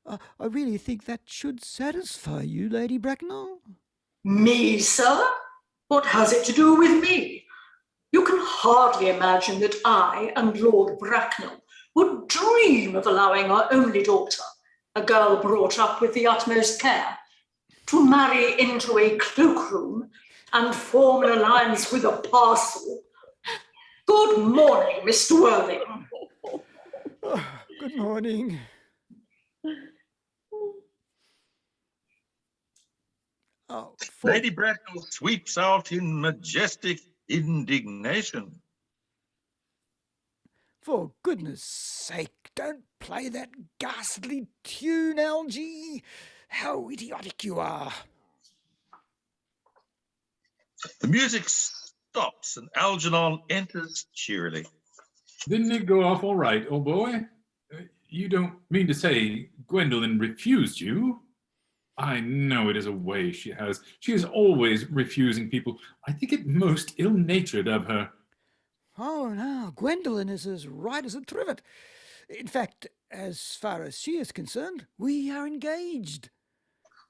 I really think that should satisfy you, Lady Bracknell. Me, sir? What has it to do with me? You can hardly imagine that I and Lord Bracknell would dream of allowing our only daughter, a girl brought up with the utmost care, to marry into a cloakroom and form an alliance with a parcel. Good morning, Mr. Worthing. Oh, good morning. Oh, Lady Bracknell sweeps out in majestic indignation. For goodness sake, don't play that ghastly tune, Algy. How idiotic you are. The music stops and Algernon enters cheerily. Didn't it go off all right, old boy? You don't mean to say Gwendolyn refused you? I know it is a way she has. She is always refusing people. I think it most ill-natured of her. Oh, no, Gwendolyn is as right as a trivet. In fact, as far as she is concerned, we are engaged.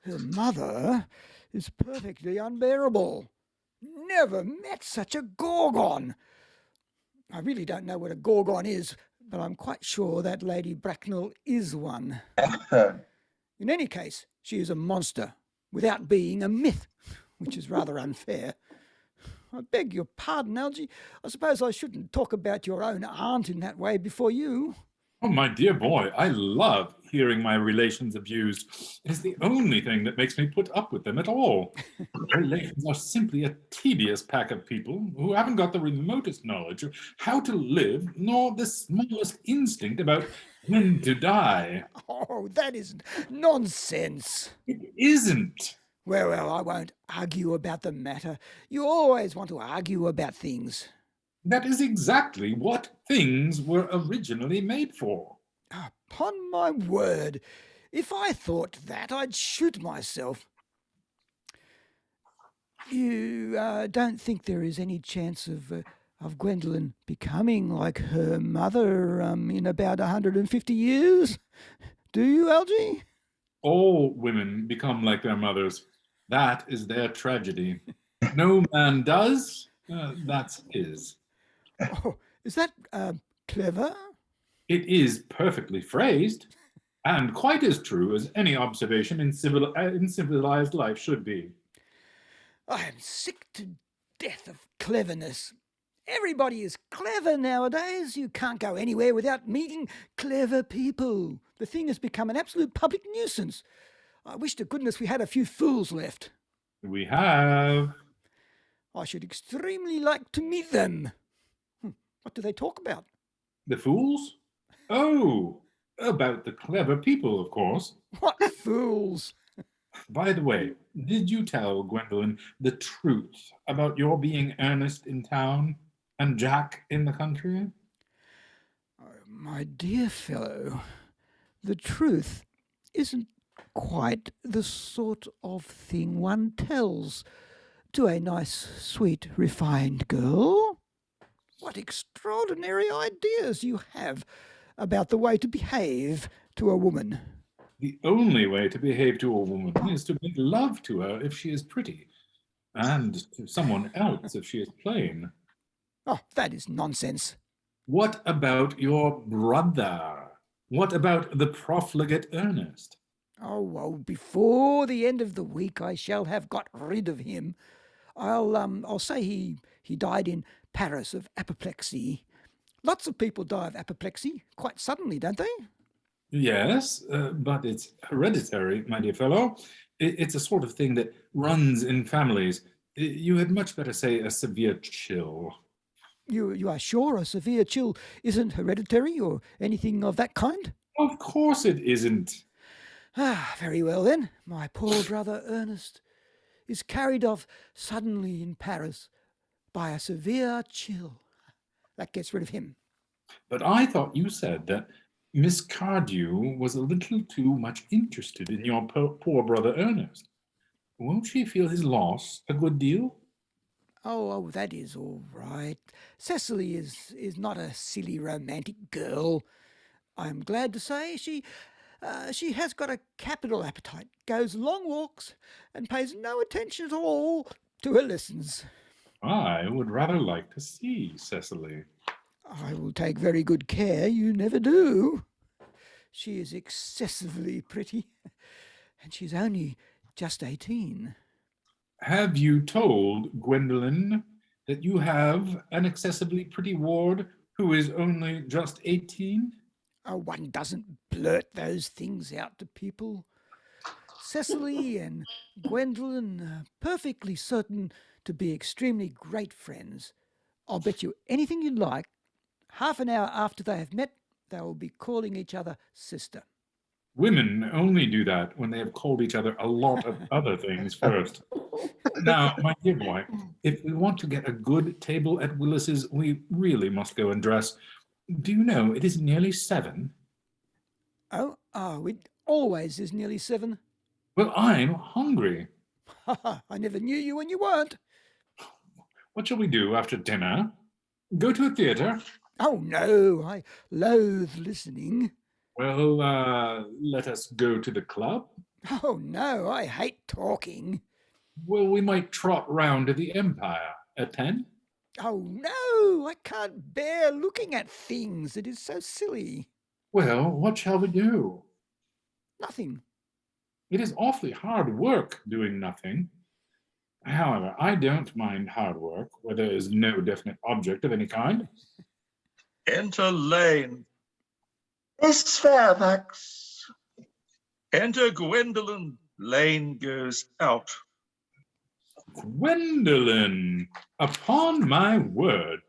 Her mother is perfectly unbearable. Never met such a gorgon. I really don't know what a gorgon is, but I'm quite sure that Lady Bracknell is one. In any case, she is a monster, without being a myth, which is rather unfair. I beg your pardon, Algy. I suppose I shouldn't talk about your own aunt in that way before you. Oh, my dear boy, I love hearing my relations abused. It is the only thing that makes me put up with them at all. Relations are simply a tedious pack of people who haven't got the remotest knowledge of how to live, nor the smallest instinct about when to die. Oh, that is nonsense. It isn't. Well, I won't argue about the matter. You always want to argue about things. That is exactly what things were originally made for. Upon my word, If I thought that, I'd shoot myself. You don't think there is any chance of Gwendolyn becoming like her mother in about 150 years? Do you, Algie? All women become like their mothers. That is their tragedy. No man does. That's his. Oh, is that clever? It is perfectly phrased, and quite as true as any observation in civilized life should be. I am sick to death of cleverness. Everybody is clever nowadays. You can't go anywhere without meeting clever people. The thing has become an absolute public nuisance. I wish to goodness we had a few fools left. We have. I should extremely like to meet them. What do they talk about? The fools? Oh, about the clever people, of course. What fools? By the way, did you tell Gwendolyn the truth about your being Ernest in town and Jack in the country? My dear fellow, the truth isn't quite the sort of thing one tells to a nice, sweet, refined girl. What extraordinary ideas you have about the way to behave to a woman. The only way to behave to a woman is to make love to her if she is pretty, and to someone else if she is plain. Oh, that is nonsense. What about your brother? What about the profligate Ernest? Oh, well, before the end of the week I shall have got rid of him. I'll say he died in Paris of apoplexy. Lots of people die of apoplexy quite suddenly, don't they? Yes, but it's hereditary, my dear fellow. It's a sort of thing that runs in families. You had much better say a severe chill. You are sure a severe chill isn't hereditary or anything of that kind? Of course it isn't. Ah, very well then. My poor brother Ernest is carried off suddenly in Paris by a severe chill. That gets rid of him. But I thought you said that Miss Cardew was a little too much interested in your poor brother Ernest. Won't she feel his loss a good deal? Oh, that is all right. Cecily is not a silly romantic girl. I'm glad to say she has got a capital appetite, goes long walks, and pays no attention at all to her lessons. I would rather like to see Cecily. I will take very good care you never do. She is excessively pretty, and she's only just 18. Have you told Gwendolyn that you have an excessively pretty ward who is only just 18? Oh, one doesn't blurt those things out to people. Cecily and Gwendolyn are perfectly certain to be extremely great friends. I'll bet you anything you like, half an hour after they have met, they will be calling each other sister. Women only do that when they have called each other a lot of other things first. Now, my dear boy, if we want to get a good table at Willis's, we really must go and dress. Do you know it is nearly 7? Oh, it always is nearly 7. Well, I'm hungry. I never knew you when you weren't. What shall we do after dinner? Go to a theatre? Oh, no, I loathe listening. Well, let us go to the club. Oh, no, I hate talking. Well, we might trot round to the Empire at 10. Oh, no, I can't bear looking at things. It is so silly. Well, what shall we do? Nothing. It is awfully hard work doing nothing. However, I don't mind hard work where there is no definite object of any kind. Enter Lane. Miss Fairfax. Enter Gwendolyn. Lane goes out. Gwendolyn, upon my word.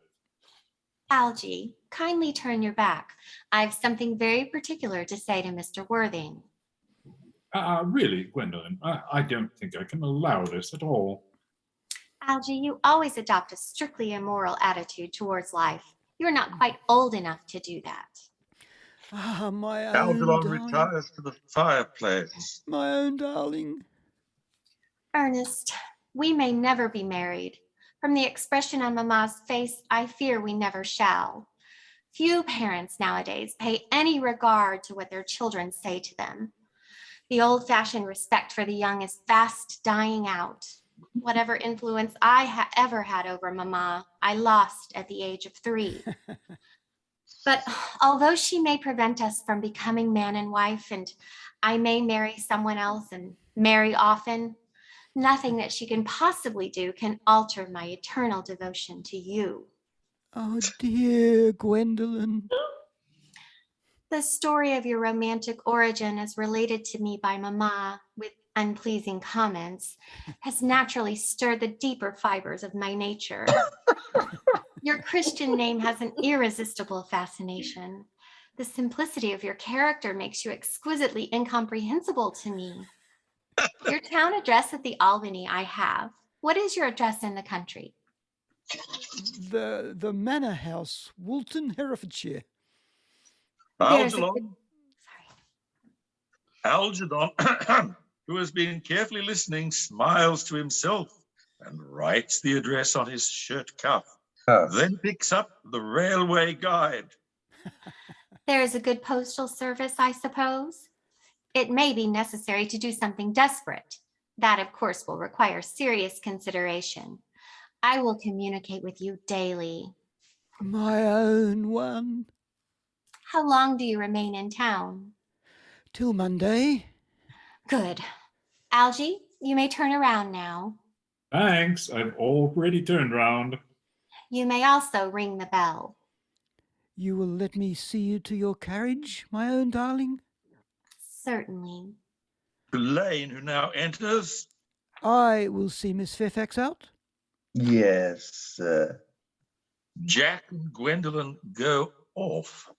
Algie, kindly turn your back. I've something very particular to say to Mr. Worthing. Really, Gwendolyn, I don't think I can allow this at all. Algie, you always adopt a strictly immoral attitude towards life. You're not quite old enough to do that. Ah, my own Algernon darling. retires to the fireplace. My own darling. Ernest, we may never be married. From the expression on Mamma's face, I fear we never shall. Few parents nowadays pay any regard to what their children say to them. The old-fashioned respect for the young is fast dying out. Whatever influence I ever had over Mamma, I lost at the age of 3. But although she may prevent us from becoming man and wife, and I may marry someone else and marry often, nothing that she can possibly do can alter my eternal devotion to you. Oh, dear Gwendolyn. The story of your romantic origin as related to me by Mamma with unpleasing comments has naturally stirred the deeper fibers of my nature. Your Christian name has an irresistible fascination. The simplicity of your character makes you exquisitely incomprehensible to me. Your town address at the Albany I have. What is your address in the country? The Manor House, Woolton, Herefordshire. There's a Algernon, Sorry. Algernon, who has been carefully listening, smiles to himself and writes the address on his shirt cuff, then picks up the railway guide. There is a good postal service, I suppose. It may be necessary to do something desperate. That, of course, will require serious consideration. I will communicate with you daily. My own one. How long do you remain in town? Till Monday. Good. Algie, you may turn around now. Thanks, I've already turned round. You may also ring the bell. You will let me see you to your carriage, my own darling? Certainly. To Lane, who now enters. I will see Miss Fairfax out. Yes, sir. Jack and Gwendolyn go off.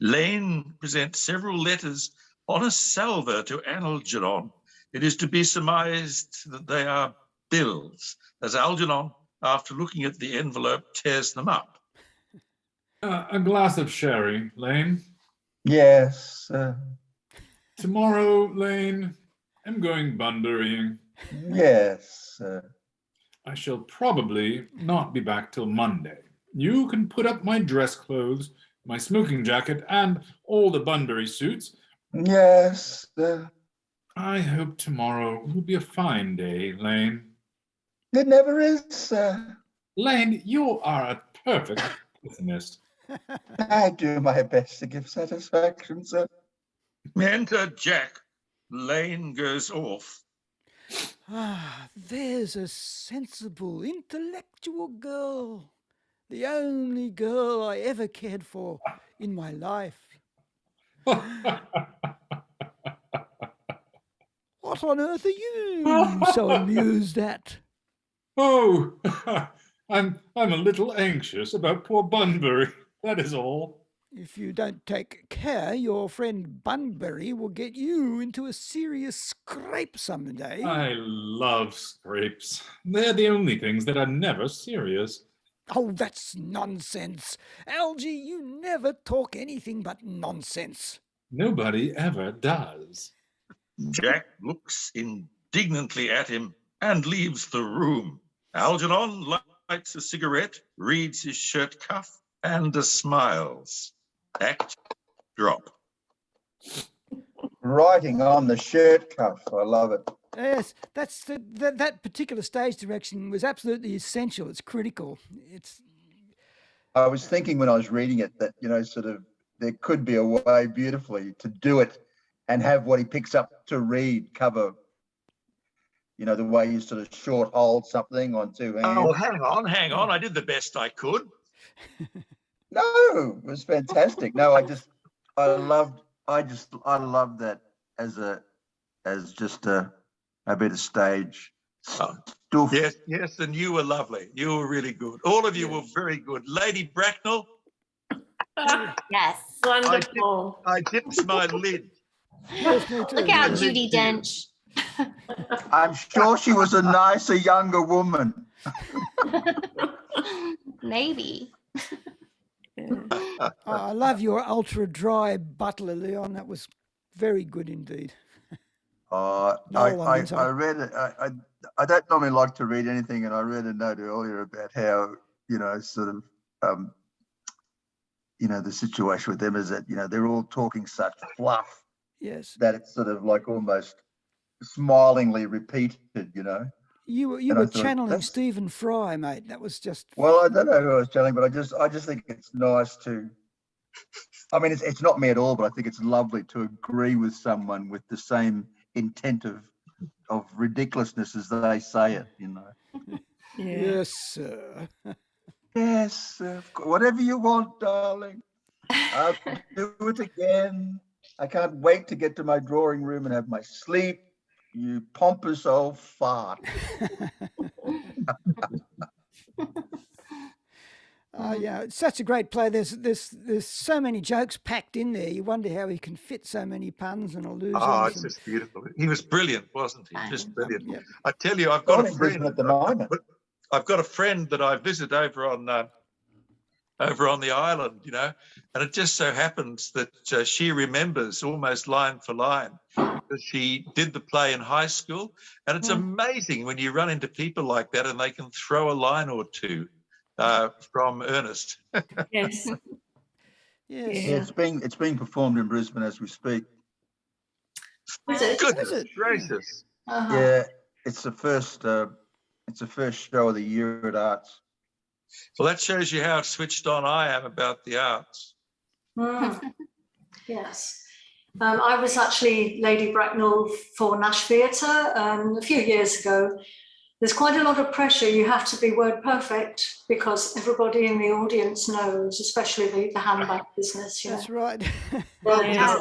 Lane presents several letters on a salver to Algernon. It is to be surmised that they are bills, as Algernon, after looking at the envelope, tears them up. A glass of sherry, Lane. Yes, sir. Tomorrow, Lane, I'm going bunburying. Yes, sir. I shall probably not be back till Monday. You can put up my dress clothes, my smoking jacket, and all the Bunbury suits. Yes, sir. I hope tomorrow will be a fine day, Lane. It never is, sir. Lane, you are a perfect pessimist. I do my best to give satisfaction, sir. Enter Jack. Lane goes off. Ah, there's a sensible, intellectual girl. The only girl I ever cared for in my life. What on earth are you so amused at? Oh, I'm a little anxious about poor Bunbury. That is all. If you don't take care, your friend Bunbury will get you into a serious scrape someday. I love scrapes. They're the only things that are never serious. Oh, that's nonsense. Algie, you never talk anything but nonsense. Nobody ever does. Jack looks indignantly at him and leaves the room. Algernon lights a cigarette, reads his shirt cuff, and smiles. Act drop. Writing on the shirt cuff. I love it. Yes, that particular stage direction was absolutely essential. It's critical. I was thinking when I was reading it that, sort of there could be a way beautifully to do it and have what he picks up to read cover, the way you sort of short hold something on two hands. Oh, hang on. I did the best I could. No, it was fantastic. No, I love that as just a bit of stage stuff. Yes, and you were lovely. You were really good. All of you were very good. Lady Bracknell, Yes. Wonderful. I dipped my lid. Yes, me too. Look out, Judi Dench. I'm sure she was a nicer, younger woman. Maybe. I love your ultra dry butler, Leon. That was very good indeed. Noel, I mean, I sorry. read it. I don't normally like to read anything, and I read a note earlier about how, sort of, the situation with them is that, they're all talking such fluff Yes. that it's sort of like almost smilingly repeated, You And I were thought, channeling that's- Stephen Fry, mate. That was just. Well, I don't know who I was telling, but I just think it's nice to. I mean, it's not me at all, but I think it's lovely to agree with someone with the same intent of ridiculousness as they say it, Yeah. Yes, sir. Yes, whatever you want, darling. I'll do it again. I can't wait to get to my drawing room and have my sleep. You pompous old fart. Yeah, it's such a great play. There's so many jokes packed in there. You wonder how he can fit so many puns and allusions. Oh, it's just beautiful. He was brilliant, wasn't he? Just brilliant. Yep. I tell you, I've got Not a in Brisbane friend at the moment. I've got a friend that I visit over on the island, and it just so happens that she remembers almost line for line because she did the play in high school. And it's amazing when you run into people like that and they can throw a line or two from Ernest. Yes. Yes. Yeah, it's being performed in Brisbane as we speak. Is it? Goodness Is it? gracious. Uh-huh. Yeah, it's the first show of the year at Arts. Well, that shows you how switched on I am about the arts. Yes. I was actually Lady Bracknell for Nash Theatre a few years ago. There's quite a lot of pressure. You have to be word perfect because everybody in the audience knows, especially the handbag business. That's right. Well, Yeah.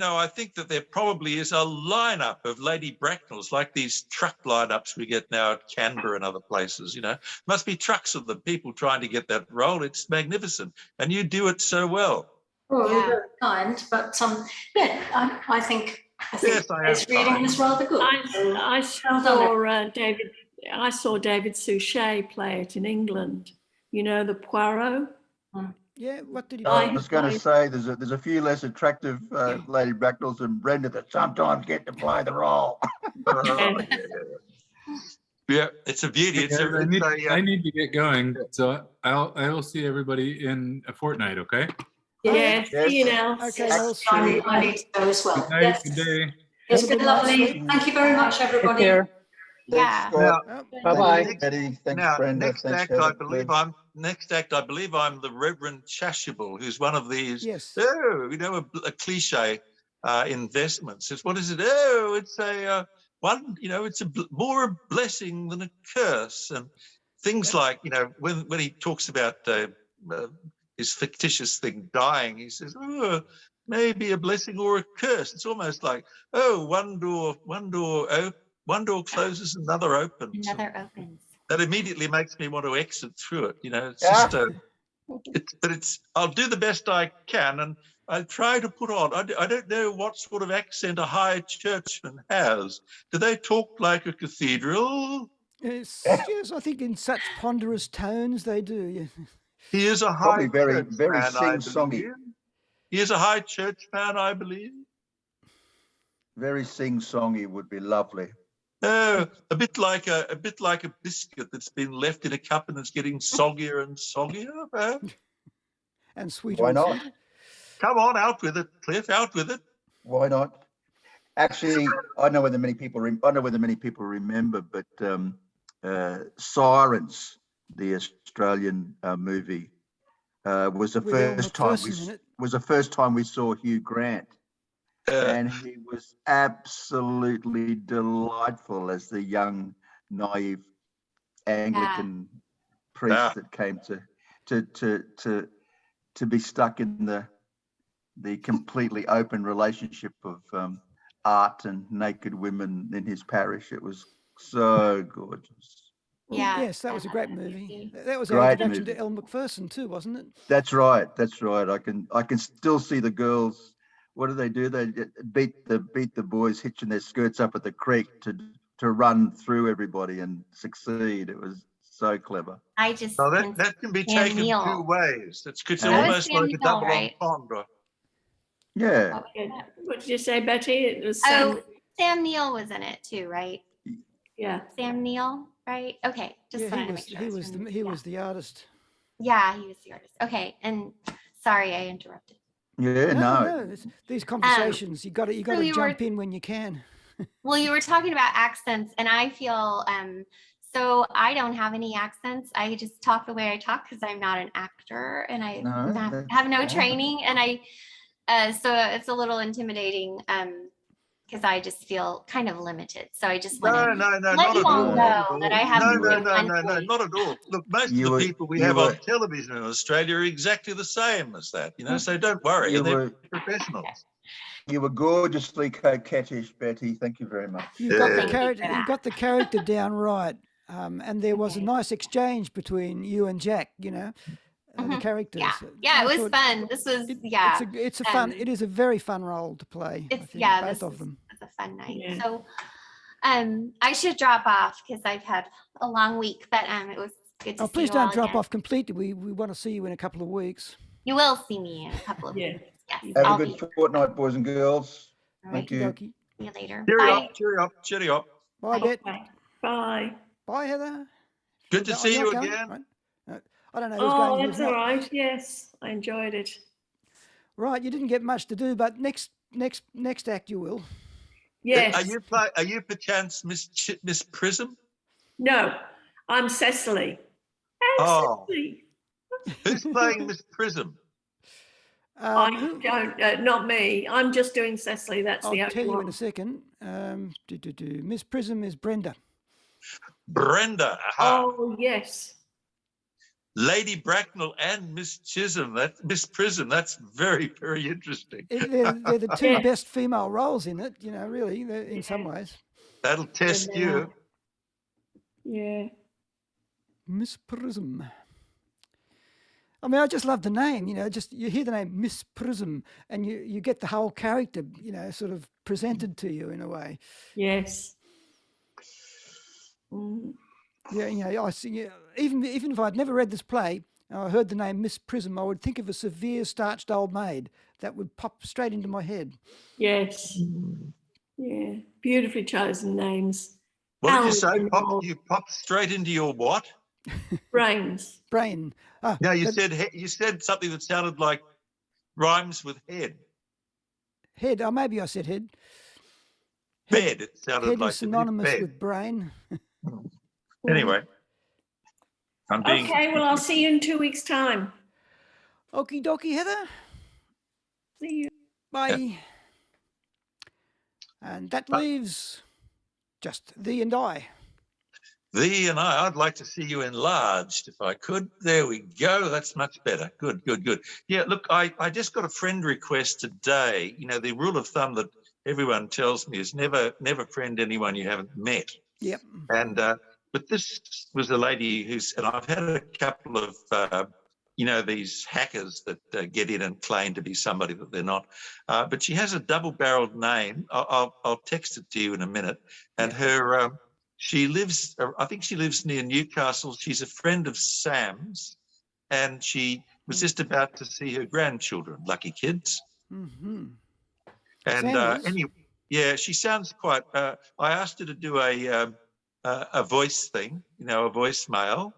I think that there probably is a lineup of Lady Bracknells, like these truck lineups we get now at Canberra and other places. Must be trucks of them, people trying to get that role. It's magnificent, and you do it so well. Oh, Yeah. you're very kind, but I think Yes, I am his reading kind. is rather good. I saw David. I saw David Suchet play it in England. The Poirot. Yeah. What did he I play? was going to say there's a few less attractive Lady Bracknells than Brenda that sometimes get to play the role. Yeah, it's a beauty. I need to get going, so I'll see everybody in a fortnight. Okay. Yeah. Yes. See you now. Okay, Yes, Nels. I need to go as well. Good night. Yes. Good day. It's Have a been good night's lovely. sleep. Thank you very much, everybody. Yeah. Scott. Oh, Bye-bye. Next- Betty. Thanks, Now, Brenda. next Thanks, act, Heather. I believe I'm the Reverend Chasuble, who's one of these. yes. A cliche investments. What is it? Oh, it's a one. It's more a blessing than a curse, and things like when he talks about his fictitious thing dying, he says, "Oh, maybe a blessing or a curse." It's almost like, oh, one door closes, another opens. Another opens. That immediately makes me want to exit through it. It's Yeah. just, I'll do the best I can, and I try to put on. I don't know what sort of accent a high churchman has. Do they talk like a cathedral? Yes, I think in such ponderous tones they do. Yeah. He is a Probably high very, church very man, I sing-songy. believe. He is a high church man, I believe. Very sing-songy would be lovely. Oh, a bit like a biscuit that's been left in a cup and it's getting soggier and soggier. Perhaps. And sweeter. Why and not? sweeter. Come on, out with it, Cliff. Out with it. Why not? Actually, I know whether many people remember, but Sirens, the Australian movie, was the With Elle first time we saw Hugh Grant, Uh, and he was absolutely delightful as the young, naive Anglican priest Yeah. that came to be stuck in the completely open relationship of art and naked women in his parish. It was so gorgeous. Yeah. Yes, that was a great movie. That was our Great introduction movie. to Elle Macpherson too, wasn't it? That's right. I can still see the girls. What do? They beat the boys hitching their skirts up at the creek to run through everybody and succeed. It was So clever. I just So can that can be Sam taken Neill. 2 ways. It's That was almost Sam like a Neill, double right? entendre. Yeah. What did you say, Betty? It was Oh, Sam Neill was in it too, right? yeah. Sam Neill, right? Okay, just Yeah, wanted to make sure. he was the artist. Yeah, he was the artist. Okay, and sorry I interrupted. Yeah, no. These conversations, you got to so you jump were- in when you can. Well, you were talking about accents, and I feel so I don't have any accents. I just talk the way I talk because I'm not an actor and I No, that's have no fine. training, and so it's a little intimidating because I just feel kind of limited. So I just want No, to not let you at all all. know that I have No, moved no, mentally. Not at all. Look, most You of were- the people we you have were- on television in Australia are exactly the same as that, so don't worry. You And they're were- professionals. You were gorgeously coquettish, Betty. Thank you very much. You got the Thank you character. for You that. got the character down right, and there was a Okay. nice exchange between you and Jack. The Mhm. characters. Yeah, I it was thought fun. This was It's a fun. It is a very fun role to play. I It's think, this both of them. was a fun night. Yeah. So I should drop off because I've had a long week, but it was good to Oh, see please you don't all drop again. off completely. We want to see you in a couple of weeks. You will see me in a couple of Yeah. weeks. Yes, Have I'll a be. good fortnight, boys and girls. All right. Thank you. Okey-dokey. See you later. Cheery Bye. up, cheery up, cheery up. Bye, Bye. Bet. Okay. Bye. Bye, Heather. Good to see You're you going, again. right? I don't know who's Oh, going. that's Who's all not. right. Yes, I enjoyed it. Right, you didn't get much to do, but next act you will. Yes. Are you perchance Miss Prism? No, I'm Cecily. Oh. Cecily. Who's playing Miss Prism? I Who- don't, not me. I'm just doing Cecily. That's I'll the tell only you one. in a second. Miss Prism is Brenda. Brenda. Aha. Oh, yes. Lady Bracknell and Miss Chisholm. Miss Prism. That's very, very interesting. They're the two Yeah. best female roles in it. Really, in some ways. That'll test you. Yeah. Miss Prism. I mean, I just love the name. Just you hear the name Miss Prism, and you get the whole character, sort of presented to you in a way. Yes. Mm. Yeah, I see. Even if I'd never read this play, and I heard the name Miss Prism, I would think of a severe starched old maid that would pop straight into my head. Yes. Yeah. Beautifully chosen names. What did you say? Algernon. You popped straight into your what? Brains. Brain. No, you said something that sounded like rhymes with head. Head. Oh, maybe I said head. Bed. It sounded Head like is to me, synonymous bed. with brain. Anyway, I'm being. Okay, well, I'll see you in 2 weeks' time. Okie dokie, Heather. See you. Bye. And that leaves just thee and I. Thee and I'd like to see you enlarged if I could. There we go. That's much better. Good, good, good. Yeah, look, I just got a friend request today. The rule of thumb that everyone tells me is never friend anyone you haven't met. Yep. And but this was a lady and I've had a couple of these hackers that get in and claim to be somebody that they're not. But she has a double-barreled name. I'll text it to you in a minute. And her I think she lives near Newcastle. She's a friend of Sam's, and she was just about to see her grandchildren, lucky kids. Mm-hmm. And anyway, she sounds quite. I asked her to do a voice thing, a voicemail,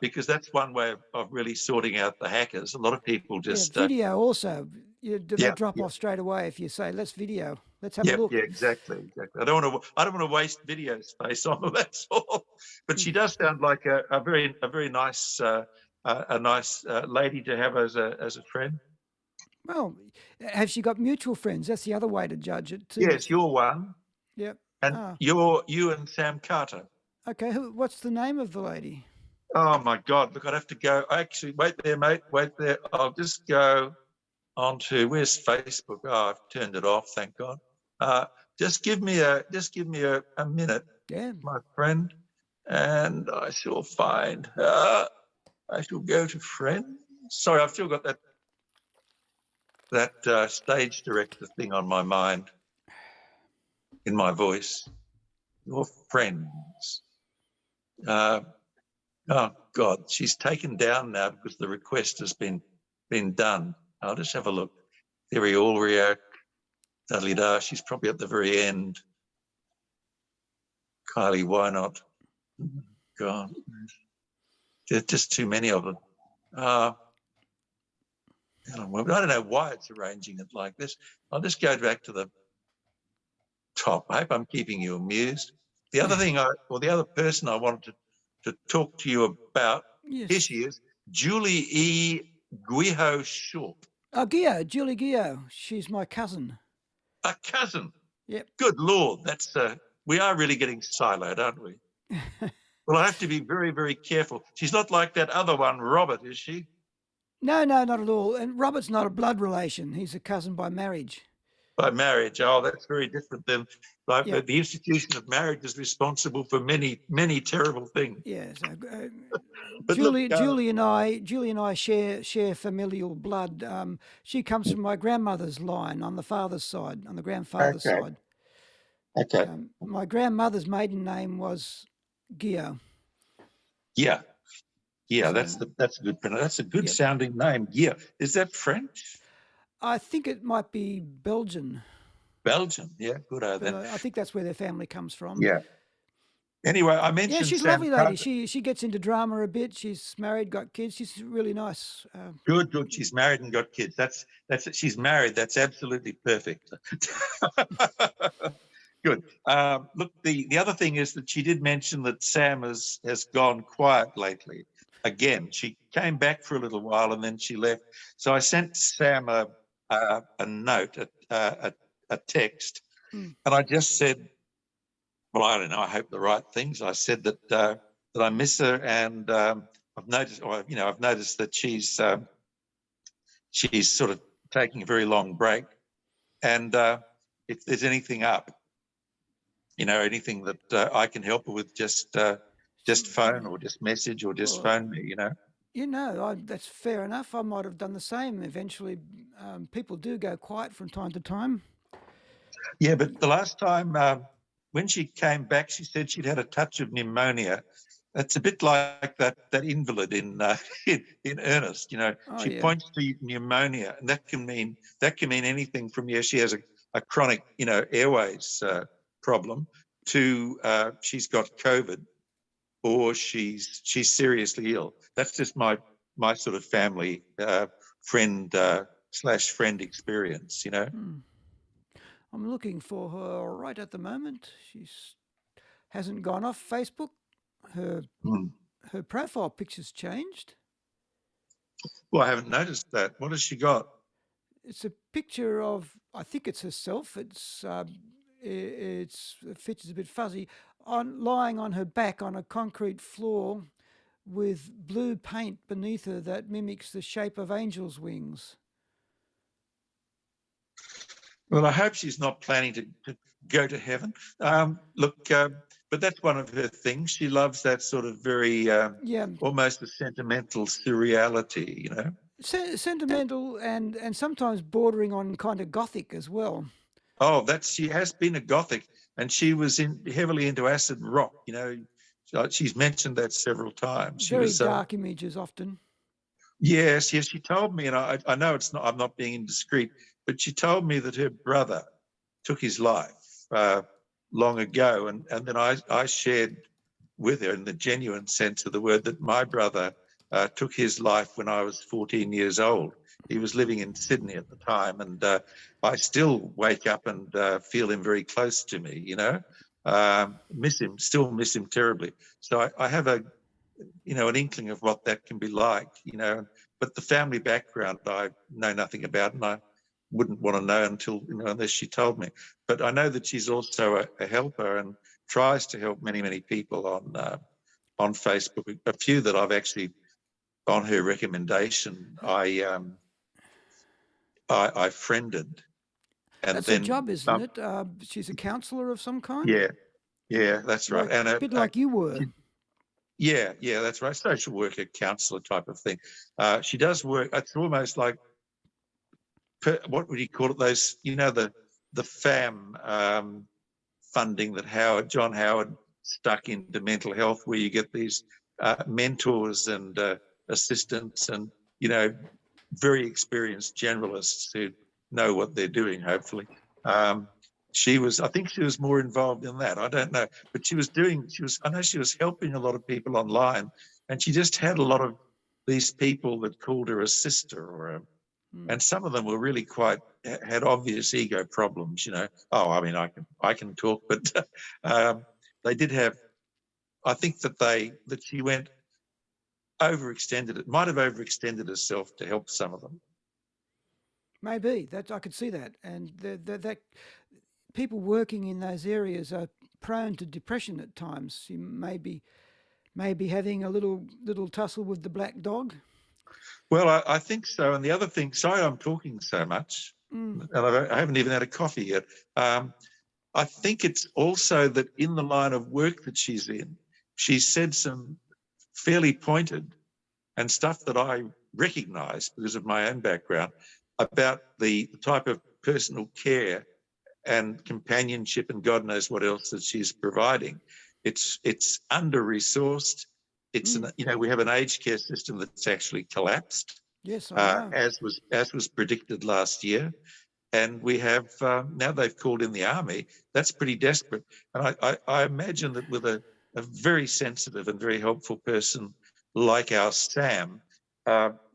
because that's one way of really sorting out the hackers. A lot of people just video also. They drop off straight away if you say let's video. Let's have a look. Yeah, exactly. I don't want to waste video space on them. That's all. But she does sound like a very nice lady to have as a friend. Well, has she got mutual friends? That's the other way to judge it too. Yes, you're one. Yep. And you and Sam Carter. Okay, what's the name of the lady? Oh my God! Look, I'd have to go. Actually, wait there, mate. Wait there. I'll just go onto where's Facebook. Oh, I've turned it off. Thank God. Just give me a minute, my friend, and I shall find. I shall go to friends. Sorry, I've still got that stage director thing on my mind, in my voice. Your friends. Oh God, she's taken down now because the request has been done. I'll just have a look. Theory Ulrich, Dudley Da. She's probably at the very end. Kylie, why not? God, there's just too many of them. I don't know why it's arranging it like this. I'll just go back to the top. I hope I'm keeping you amused. The other thing, the other person I wanted to talk to you about, Yes. here she is, Julie E. Guiho Shaw. Oh, Julie Guiho. She's my cousin. A cousin. Yep. Good Lord, that's we are really getting siloed, aren't we? Well, I have to be very, very careful. She's not like that other one, Robert, is she? No, not at all. And Robert's not a blood relation. He's a cousin by marriage. By marriage. Oh, that's very different than like Yep. the institution of marriage is responsible for many, many terrible things. Yeah. So, But Julie look, and I share familial blood. She comes from my grandmother's line on the father's side, on the grandfather's Okay. side. Okay. My grandmother's maiden name was Guiho. Yeah. Yeah, So, that's a good that's a good Yep. sounding name. Yeah. Is that French? I think it might be Belgian. Belgian. Yeah, good. But Then. I think that's where their family comes from. Yeah. Anyway, I mentioned Yeah, she's a Sam lovely lady. Carter. She gets into drama a bit. She's married, got kids. She's really nice. Good. She's married and got kids. That's it. She's married. That's absolutely perfect. Good. Look, the other thing is that she did mention that Sam has gone quiet lately. Again, she came back for a little while and then she left. So I sent Sam a note, a text, and I just said, well, I don't know. I hope the right things. I said that I miss her, and I've noticed that she's sort of taking a very long break, and if there's anything up, anything that I can help her with, just phone or just message or just phone me. That's fair enough. I might have done the same. Eventually, people do go quiet from time to time. Yeah, but the last time when she came back, she said she'd had a touch of pneumonia. That's a bit like that invalid in Earnest. She points to pneumonia, and that can mean anything from she has a chronic airways problem to she's got COVID or she's seriously ill. That's just my sort of family friend / friend experience. I'm looking for her right at the moment. She's hasn't gone off Facebook. Her profile picture's changed. Well, I haven't noticed that. What has she got? It's a picture of, I think it's herself. The picture's a bit fuzzy. Lying on her back on a concrete floor with blue paint beneath her that mimics the shape of angels' wings. Well, I hope she's not planning to go to heaven. But that's one of her things. She loves that sort of very almost a sentimental surreality, Sentimental and sometimes bordering on kind of gothic as well. Oh, she has been a gothic, and she was heavily into acid rock. She's mentioned that several times. Very dark images often. Yes. She told me, and I know it's not. I'm not being indiscreet, but she told me that her brother took his life long ago, and then I shared with her, in the genuine sense of the word, that my brother took his life when I was 14 years old. He was living in Sydney at the time, and I still wake up and feel him very close to me. Still miss him terribly. So I have an inkling of what that can be like. But the family background I know nothing about, and I wouldn't want to know unless she told me. But I know that she's also a helper and tries to help many, many people on Facebook. A few that I've actually, on her recommendation, I friended. And that's then, her job, isn't it? She's a counsellor of some kind. Yeah, that's right. And a bit like you were. Yeah, that's right. Social worker, counsellor type of thing. She does work. It's almost like, what would you call it? Those, the FAM funding that John Howard stuck into mental health, where you get these mentors and assistants and, you know, very experienced generalists who know what they're doing, hopefully. I think she was more involved in that. I don't know, but I know she was helping a lot of people online, and she just had a lot of these people that called her a sister and some of them were really had obvious ego problems, you know. Oh, I mean, I can talk, but they did have, I think that she might have overextended herself to help some of them. Maybe that I could see that, and that people working in those areas are prone to depression at times. You may be having a little tussle with the black dog. Well, I think so. And the other thing, sorry, I'm talking so much, and I haven't even had a coffee yet. I think it's also that in the line of work that she's in, she said some fairly pointed and stuff that I recognise because of my own background about the type of personal care and companionship and God knows what else that she's providing. It's under-resourced. We have an aged care system that's actually collapsed. Yes, I know. As was predicted last year. And we have, now they've called in the army. That's pretty desperate. And I imagine that with a very sensitive and very helpful person like our Sam,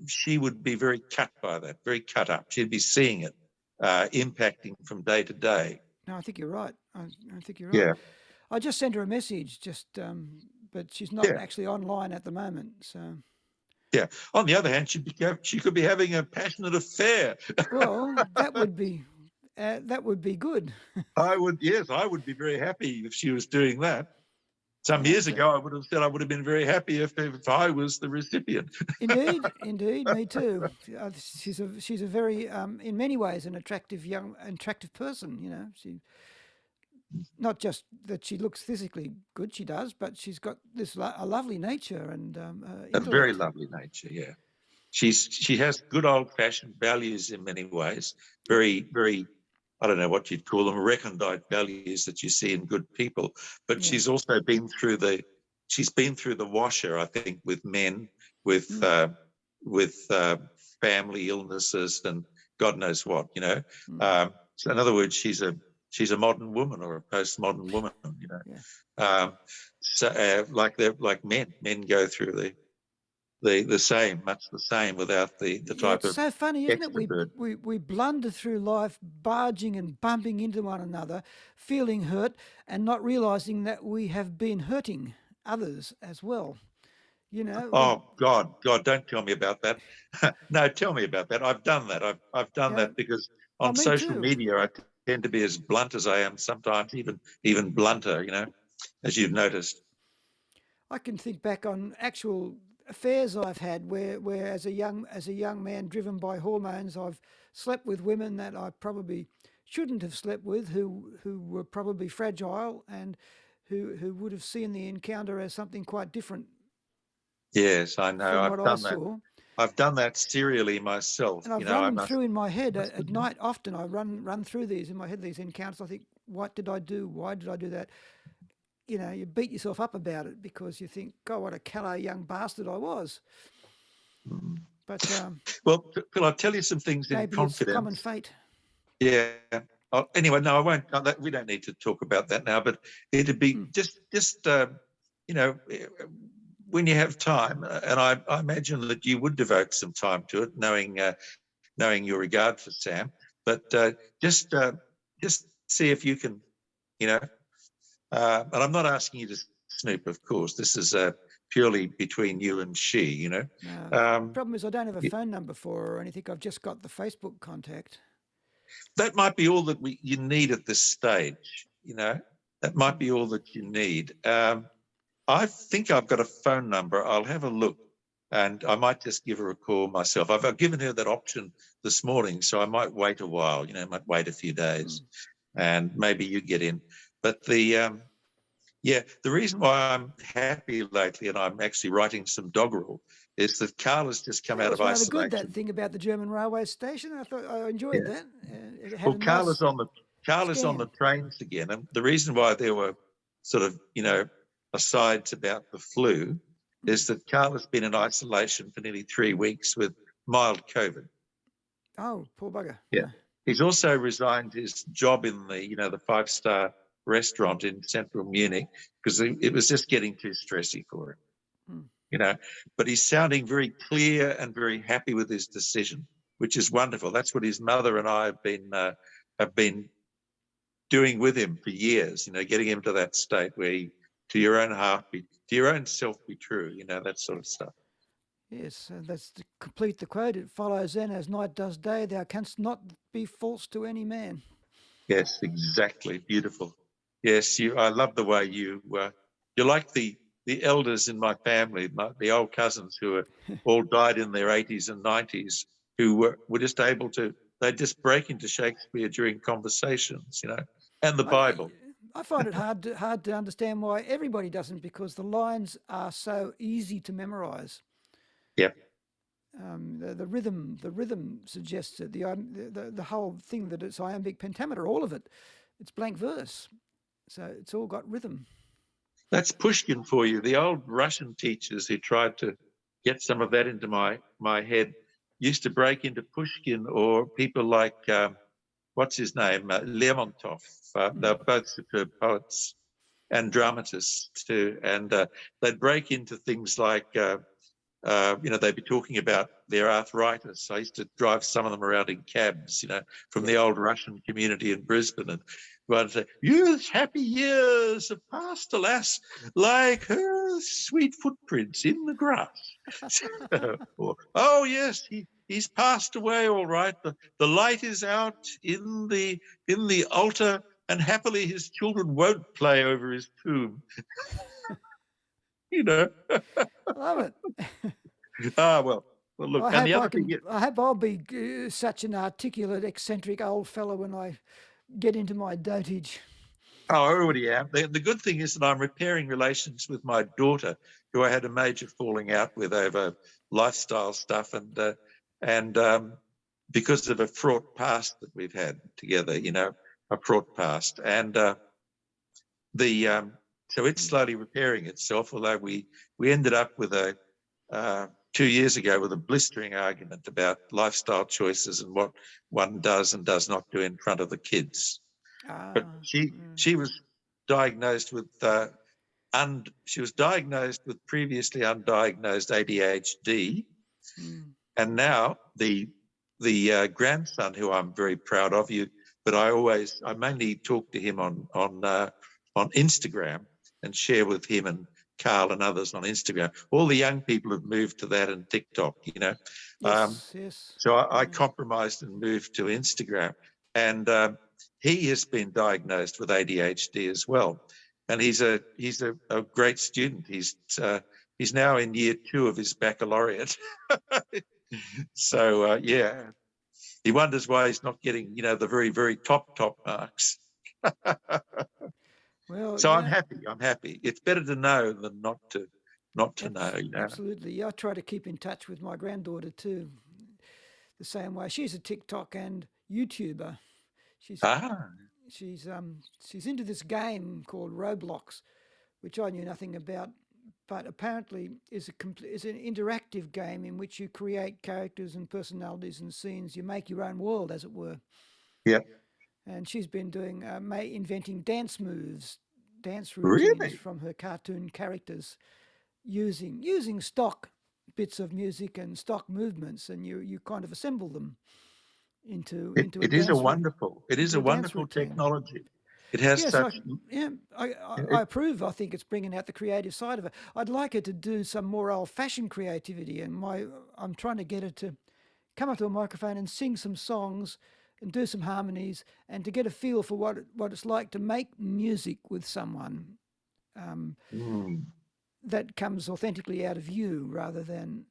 she would be very cut by that, very cut up. She'd be seeing it impacting from day to day. No, I think you're right. I think you're right. Yeah. I just sent her a message, but she's not actually online at the moment. So. Yeah. On the other hand, she could be having a passionate affair. Well, that would be good. I would be very happy if she was doing that. Some years ago, I would have said I would have been very happy if I was the recipient. Indeed, me too. She's a very, in many ways, an attractive person. You know, she not just that she looks physically good, she does, but she's got a lovely nature and a very lovely nature. Yeah, she has good old-fashioned values in many ways. Very, very. I don't know what you'd call them, recondite values that you see in good people. But she's also been through the washer, I think, with men, with family illnesses and God knows what, you know. So in other words, she's a modern woman or a postmodern woman, you know. Like men go through the same, much the same, without the type of. It's so funny, isn't it? We blunder through life, barging and bumping into one another, feeling hurt, and not realizing that we have been hurting others as well. You know. Oh God, don't tell me about that. No, tell me about that. I've done that. I've done that because on social media I tend to be as blunt as I am. Sometimes even blunter. You know, as you've noticed. I can think back on actual affairs I've had where as a young man driven by hormones, I've slept with women that I probably shouldn't have slept with, who were probably fragile and who would have seen the encounter as something quite different. Yes, I know. I've done that. I've done that serially myself. And I've run through in my head at night. Often I run through these in my head, these encounters. I think, what did I do? Why did I do that? You know, you beat yourself up about it because you think, God, what a callow young bastard I was. But well, Phil, I'll tell you some things in confidence. It's common fate. Yeah. Anyway, no, I won't. We don't need to talk about that now. But it'd be just you know, when you have time, and I imagine that you would devote some time to it, knowing your regard for Sam. But just see if you can, you know. And I'm not asking you to snoop, of course. This is purely between you and she, you know. The problem is I don't have a phone number for her or anything. I've just got the Facebook contact. That might be all that you need at this stage, you know. That might be all that you need. I think I've got a phone number. I'll have a look, and I might just give her a call myself. I've given her that option this morning, so I might wait a while, you know, might wait a few days, and maybe you get in. But the reason why I'm happy lately and I'm actually writing some doggerel is that Carl has just come out of isolation. Good, that thing about the German railway station. I thought I enjoyed that. Well, Carl is on the trains again, and the reason why there were sort of, you know, asides about the flu is that Carl has been in isolation for nearly 3 weeks with mild COVID. Oh, poor bugger. Yeah. He's also resigned his job in the, the 5-star restaurant in central Munich because it was just getting too stressy for him, But he's sounding very clear and very happy with his decision, which is wonderful. That's what his mother and I have been doing with him for years, getting him to that state where to your own heart, to your own self be true, that sort of stuff. Yes, that's to complete the quote. It follows then, as night does day, thou canst not be false to any man. Yes, exactly. Beautiful. Yes, I love the way you're like the elders in my family, the old cousins who all died in their 80s and 90s, who were just able to, they just break into Shakespeare during conversations, and the Bible. I find it hard to understand why everybody doesn't, because the lines are so easy to memorize. Yep. The rhythm suggests it. The whole thing that it's iambic pentameter, all of it, it's blank verse, so it's all got rhythm. That's Pushkin for you. The old Russian teachers who tried to get some of that into my head used to break into Pushkin, or people like what's his name, Lermontov. They're both superb poets and dramatists too, and they'd break into things like. They'd be talking about their arthritis. I used to drive some of them around in cabs, from the old Russian community in Brisbane, and I'd say, "Youth's happy years have passed, alas, like her sweet footprints in the grass." Or, "Oh yes, he's passed away, all right. The light is out in the altar, and happily his children won't play over his tomb." Love it. Well, look, I and the other thing... I hope I'll be such an articulate, eccentric old fellow when I get into my dotage. Oh, I already am. The good thing is that I'm repairing relations with my daughter, who I had a major falling out with over lifestyle stuff, and because of a fraught past that we've had together, a fraught past, and so it's slowly repairing itself. Although we ended up with 2 years ago with a blistering argument about lifestyle choices and what one does and does not do in front of the kids. But she was diagnosed with previously undiagnosed ADHD, and now the grandson, who I'm very proud of, but I mainly talk to him on Instagram and share with him and Carl and others on Instagram. All the young people have moved to that and TikTok, Yes. So I compromised and moved to Instagram, and he has been diagnosed with ADHD as well, and he's a great student. He's now in year 2 of his baccalaureate. So he wonders why he's not getting the very, very top marks. Well, so I'm happy. It's better to know than not to know. Absolutely. I try to keep in touch with my granddaughter too, the same way. She's a TikTok and YouTuber. She's into this game called Roblox, which I knew nothing about, but apparently is an interactive game in which you create characters and personalities and scenes. You make your own world, as it were. Yeah. And she's been doing inventing dance moves, dance routines from her cartoon characters, using stock bits of music and stock movements, and you kind of assemble them into it is a wonderful technology. It has such... I approve. I think it's bringing out the creative side of it. I'd like her to do some more old-fashioned creativity, and I'm trying to get her to come up to a microphone and sing some songs and do some harmonies, and to get a feel for what it's like to make music with someone that comes authentically out of you rather than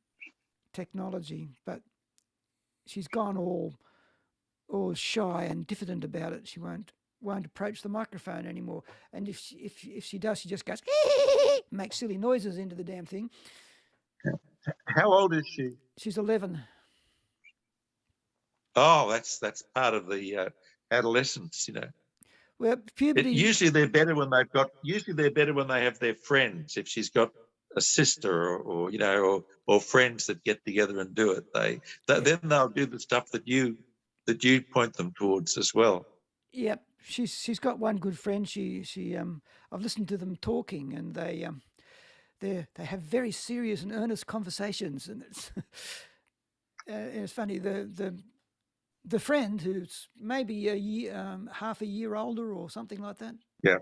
technology. But she's gone all shy and diffident about it. She won't approach the microphone anymore. And if she does, she just goes makes silly noises into the damn thing. How old is she? She's 11. Oh, that's part of the adolescence, Well, puberty. Usually they're better when they have their friends. If she's got a sister or you know, or friends that get together and do it. Then they'll do the stuff that you point them towards as well. Yep, she's got one good friend. I've listened to them talking, and they have very serious and earnest conversations, and it's funny. The friend who's maybe a year, half a year older or something like that. Yeah.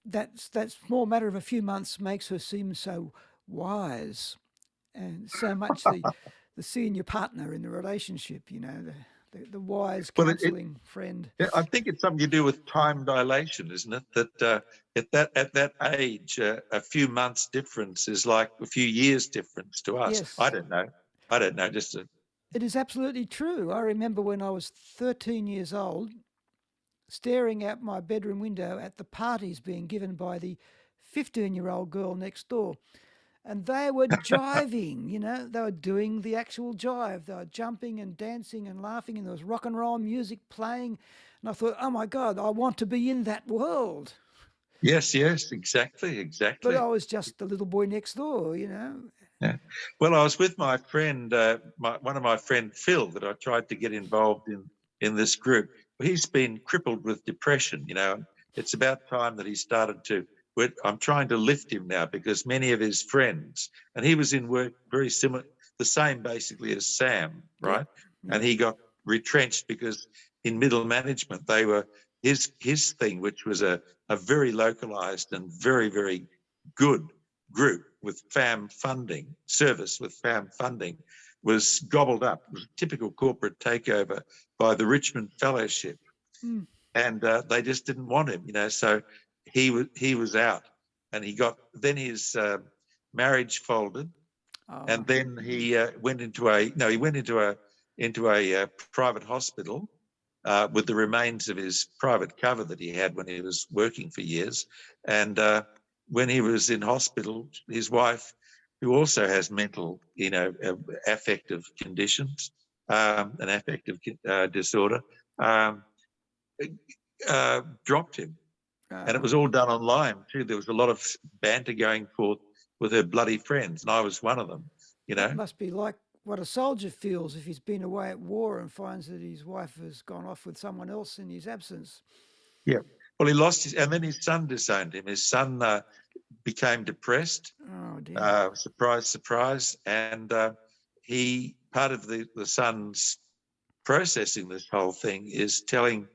That small matter of a few months makes her seem so wise, and so much the senior partner in the relationship. You know, the wise counselling friend. I think it's something to do with time dilation, isn't it? That at that age, a few months difference is like a few years difference to us. Yes. I don't know. It is absolutely true. I remember when I was 13 years old, staring out my bedroom window at the parties being given by the 15-year-old girl next door. And they were jiving, you know, they were doing the actual jive. They were jumping and dancing and laughing, and there was rock and roll music playing. And I thought, oh my God, I want to be in that world. Yes, exactly. But I was just the little boy next door, you know. Yeah. Well, I was with my friend, one of my friend Phil, that I tried to get involved in this group. He's been crippled with depression, you know. It's about time that he started to. I'm trying to lift him now because many of his friends, and he was in work very similar, the same basically as Sam, right? Yeah. And he got retrenched because in middle management they were his thing, which was a very localized and very, very good group with FAM funding, service with FAM funding, was gobbled up. It was a typical corporate takeover by the Richmond Fellowship. And they just didn't want him, you know, so he was out, and then his marriage folded, and then he went into a private hospital with the remains of his private cover that he had when he was working for years. And when he was in hospital, his wife, who also has mental, you know, affective conditions, an affective disorder, dropped him. And it was all done online too. There was a lot of banter going forth with her bloody friends, and I was one of them, you know. It must be like what a soldier feels if he's been away at war and finds that his wife has gone off with someone else in his absence. Yeah. Well, he lost and then his son disowned him. His son became depressed. Oh dear. Surprise. And part of the son's processing this whole thing is telling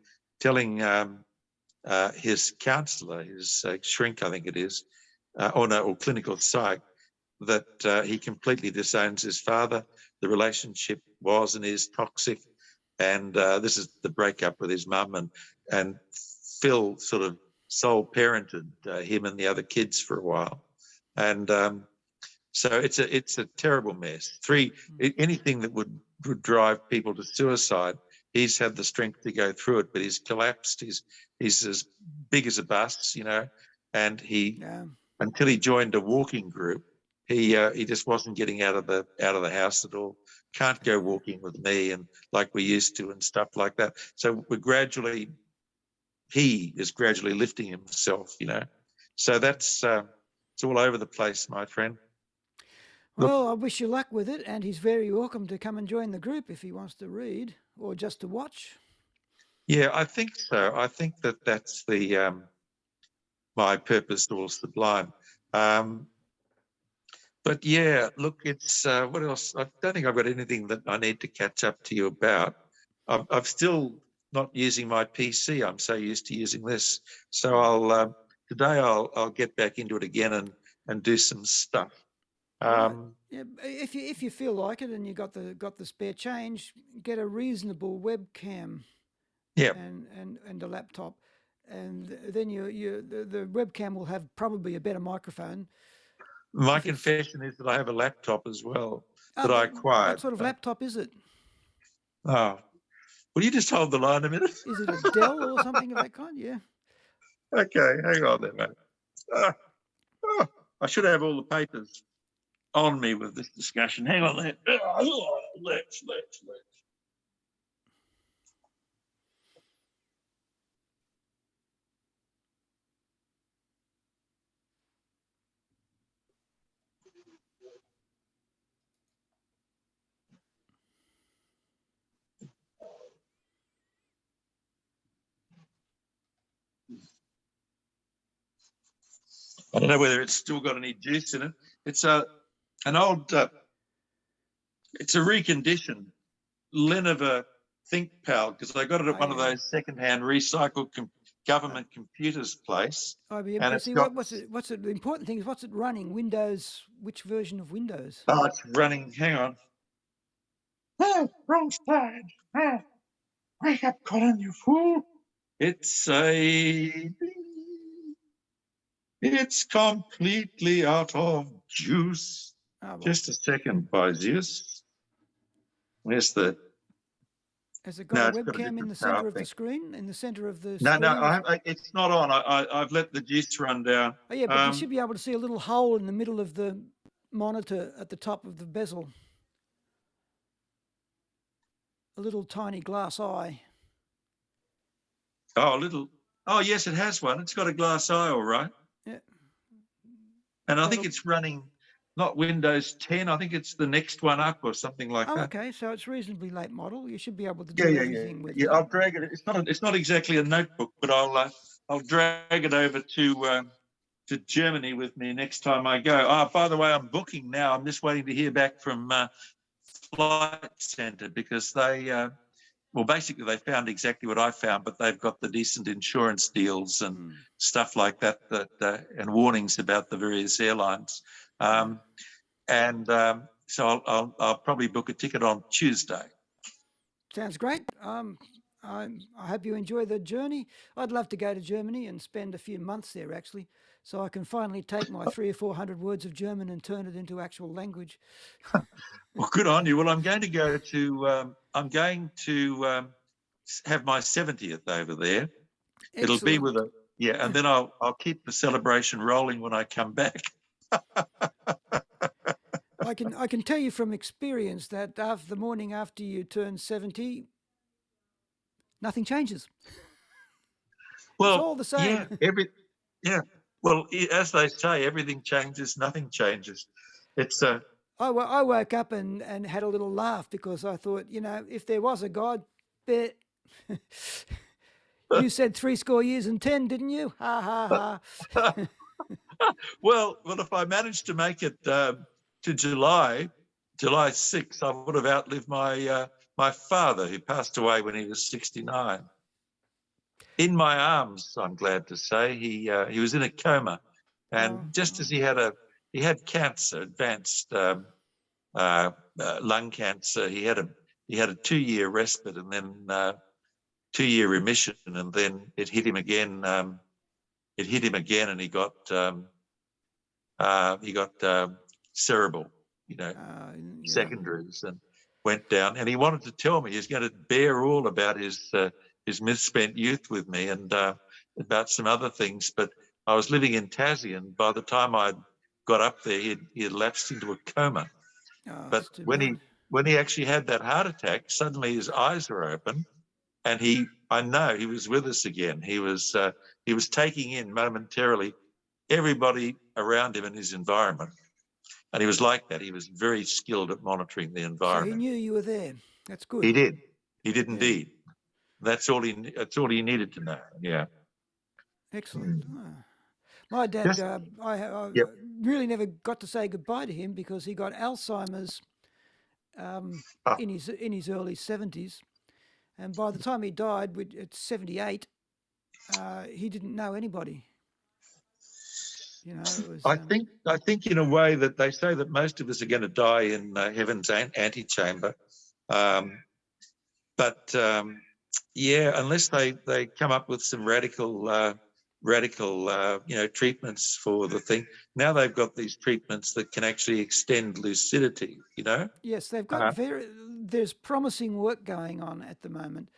his counsellor, his shrink, I think it is, or clinical psych, that he completely disowns his father. The relationship was and is toxic, and this is the breakup with his mum, and Phil sort of sole parented him and the other kids for a while, and so it's a terrible mess. Anything that would drive people to suicide, he's had the strength to go through it, but he's collapsed. He's as big as a bus, you know, and until he joined a walking group, he just wasn't getting out of the house at all. Can't go walking with me and like we used to and stuff like that. So he is gradually lifting himself, you know. So that's it's all over the place, my friend. Well, I wish you luck with it, and he's very welcome to come and join the group if he wants to read or just to watch. Yeah, I think so. I think that's the my purpose all sublime. But yeah, look, it's what else? I don't think I've got anything that I need to catch up to you about. I'm still not using my PC. I'm so used to using this. So today I'll get back into it again and do some stuff. Yeah, if you feel like it and you got the spare change, get a reasonable webcam. Yeah. And a laptop, and then the webcam will have probably a better microphone. My confession is that I have a laptop as well that I acquired. What sort of laptop is it? Oh, will you just hold the line a minute? Is it a Dell or something of that kind? Yeah. Okay, hang on there, mate. I should have all the papers on me with this discussion. Hang on there. Let's. I don't know whether it's still got any juice in it. It's an old, it's a reconditioned Lenovo ThinkPal, because I got it at one of those secondhand recycled government computers place. IBM And PC. What's it? The important thing is what's it running? Windows. Which version of Windows? Oh, it's running. Hang on. Oh, wrong side. Oh, wake up, Colin, you fool. It's completely out of juice. Oh, well. Just a second, Zeus. Where's the? Has it got a webcam in the center of the screen? In the center of the screen? No, it's not on. I've let the juice run down. Oh yeah, but you should be able to see a little hole in the middle of the monitor at the top of the bezel. A little tiny glass eye. Oh, a little. Oh, yes, it has one. It's got a glass eye, all right. Yeah. And I think it's running not Windows 10. I think it's the next one up or something like that. Okay, so it's reasonably late model. You should be able to do everything with it. Yeah, I'll drag it. It's not exactly a notebook, but I'll drag it over to Germany with me next time I go. Oh, by the way, I'm booking now. I'm just waiting to hear back from Flight Centre, because they basically they found exactly what I found, but they've got the decent insurance deals and stuff like that, and warnings about the various airlines. So I'll probably book a ticket on Tuesday. Sounds great. I hope you enjoy the journey. I'd love to go to Germany and spend a few months there, actually, so I can finally take my 300 or 400 words of German and turn it into actual language. Well, good on you. Well, I'm going to go to have my 70th over there. Excellent. It'll be with and then I'll keep the celebration rolling when I come back. I can tell you from experience that the morning after you turn 70, nothing changes. Well, it's all the same. Well, as they say, everything changes, nothing changes. It's I woke up and had a little laugh, because I thought, if there was a God, you said 70 years and 10, didn't you? Ha ha ha. Well, if I managed to make it to July 6th, I would have outlived my father, who passed away when he was 69. In my arms, I'm glad to say. He was in a coma, and just as he had cancer, advanced lung cancer. He had a 2-year respite, and then 2-year remission, and then it hit him again. And he got cerebral, secondaries, and went down. And he wanted to tell me, he's going to bear all about his misspent youth with me, and about some other things. But I was living in Tassie, and by the time I got up there, he had lapsed into a coma. But when he actually had that heart attack, suddenly his eyes were open, and I know he was with us again. He was taking in momentarily everybody around him in his environment, and he was like that. He was very skilled at monitoring the environment. So he knew you were there. That's good. He did indeed. That's all he needed to know. Yeah. Excellent. My dad, I really never got to say goodbye to him, because he got Alzheimer's in his early 70s, and by the time he died at 78, he didn't know anybody. It was, I think in a way that they say that most of us are going to die in heaven's antechamber, but unless they come up with some radical treatments for the thing. Now they've got these treatments that can actually extend lucidity, Yes, they've got there's promising work going on at the moment.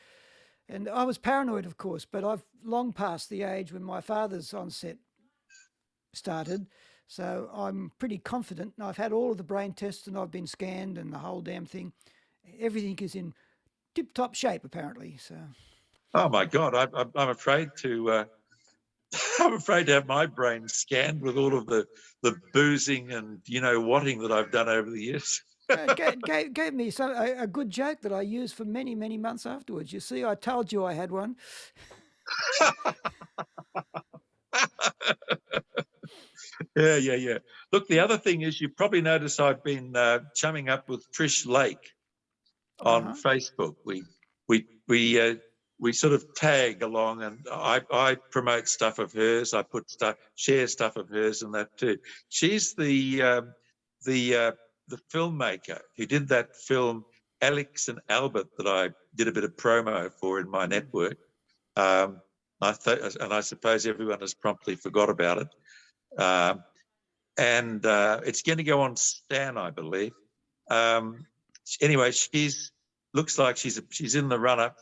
And I was paranoid, of course, but I've long passed the age when my father's onset started. So I'm pretty confident. And I've had all of the brain tests, and I've been scanned, and the whole damn thing. Everything is in tip-top shape, apparently. So. Oh my God, I'm afraid to. I'm afraid to have my brain scanned with all of the boozing and whatting that I've done over the years. Gave me a good joke that I used for many, many months afterwards. You see, I told you I had one. Yeah. Look, the other thing is, you probably noticed I've been chumming up with Trish Lake on Facebook. We sort of tag along, and I promote stuff of hers. I share stuff of hers, and that too. She's the filmmaker who did that film Alex and Albert that I did a bit of promo for in my network. And I suppose everyone has promptly forgot about it. And it's going to go on Stan, I believe. Anyway, looks like she's in the run-up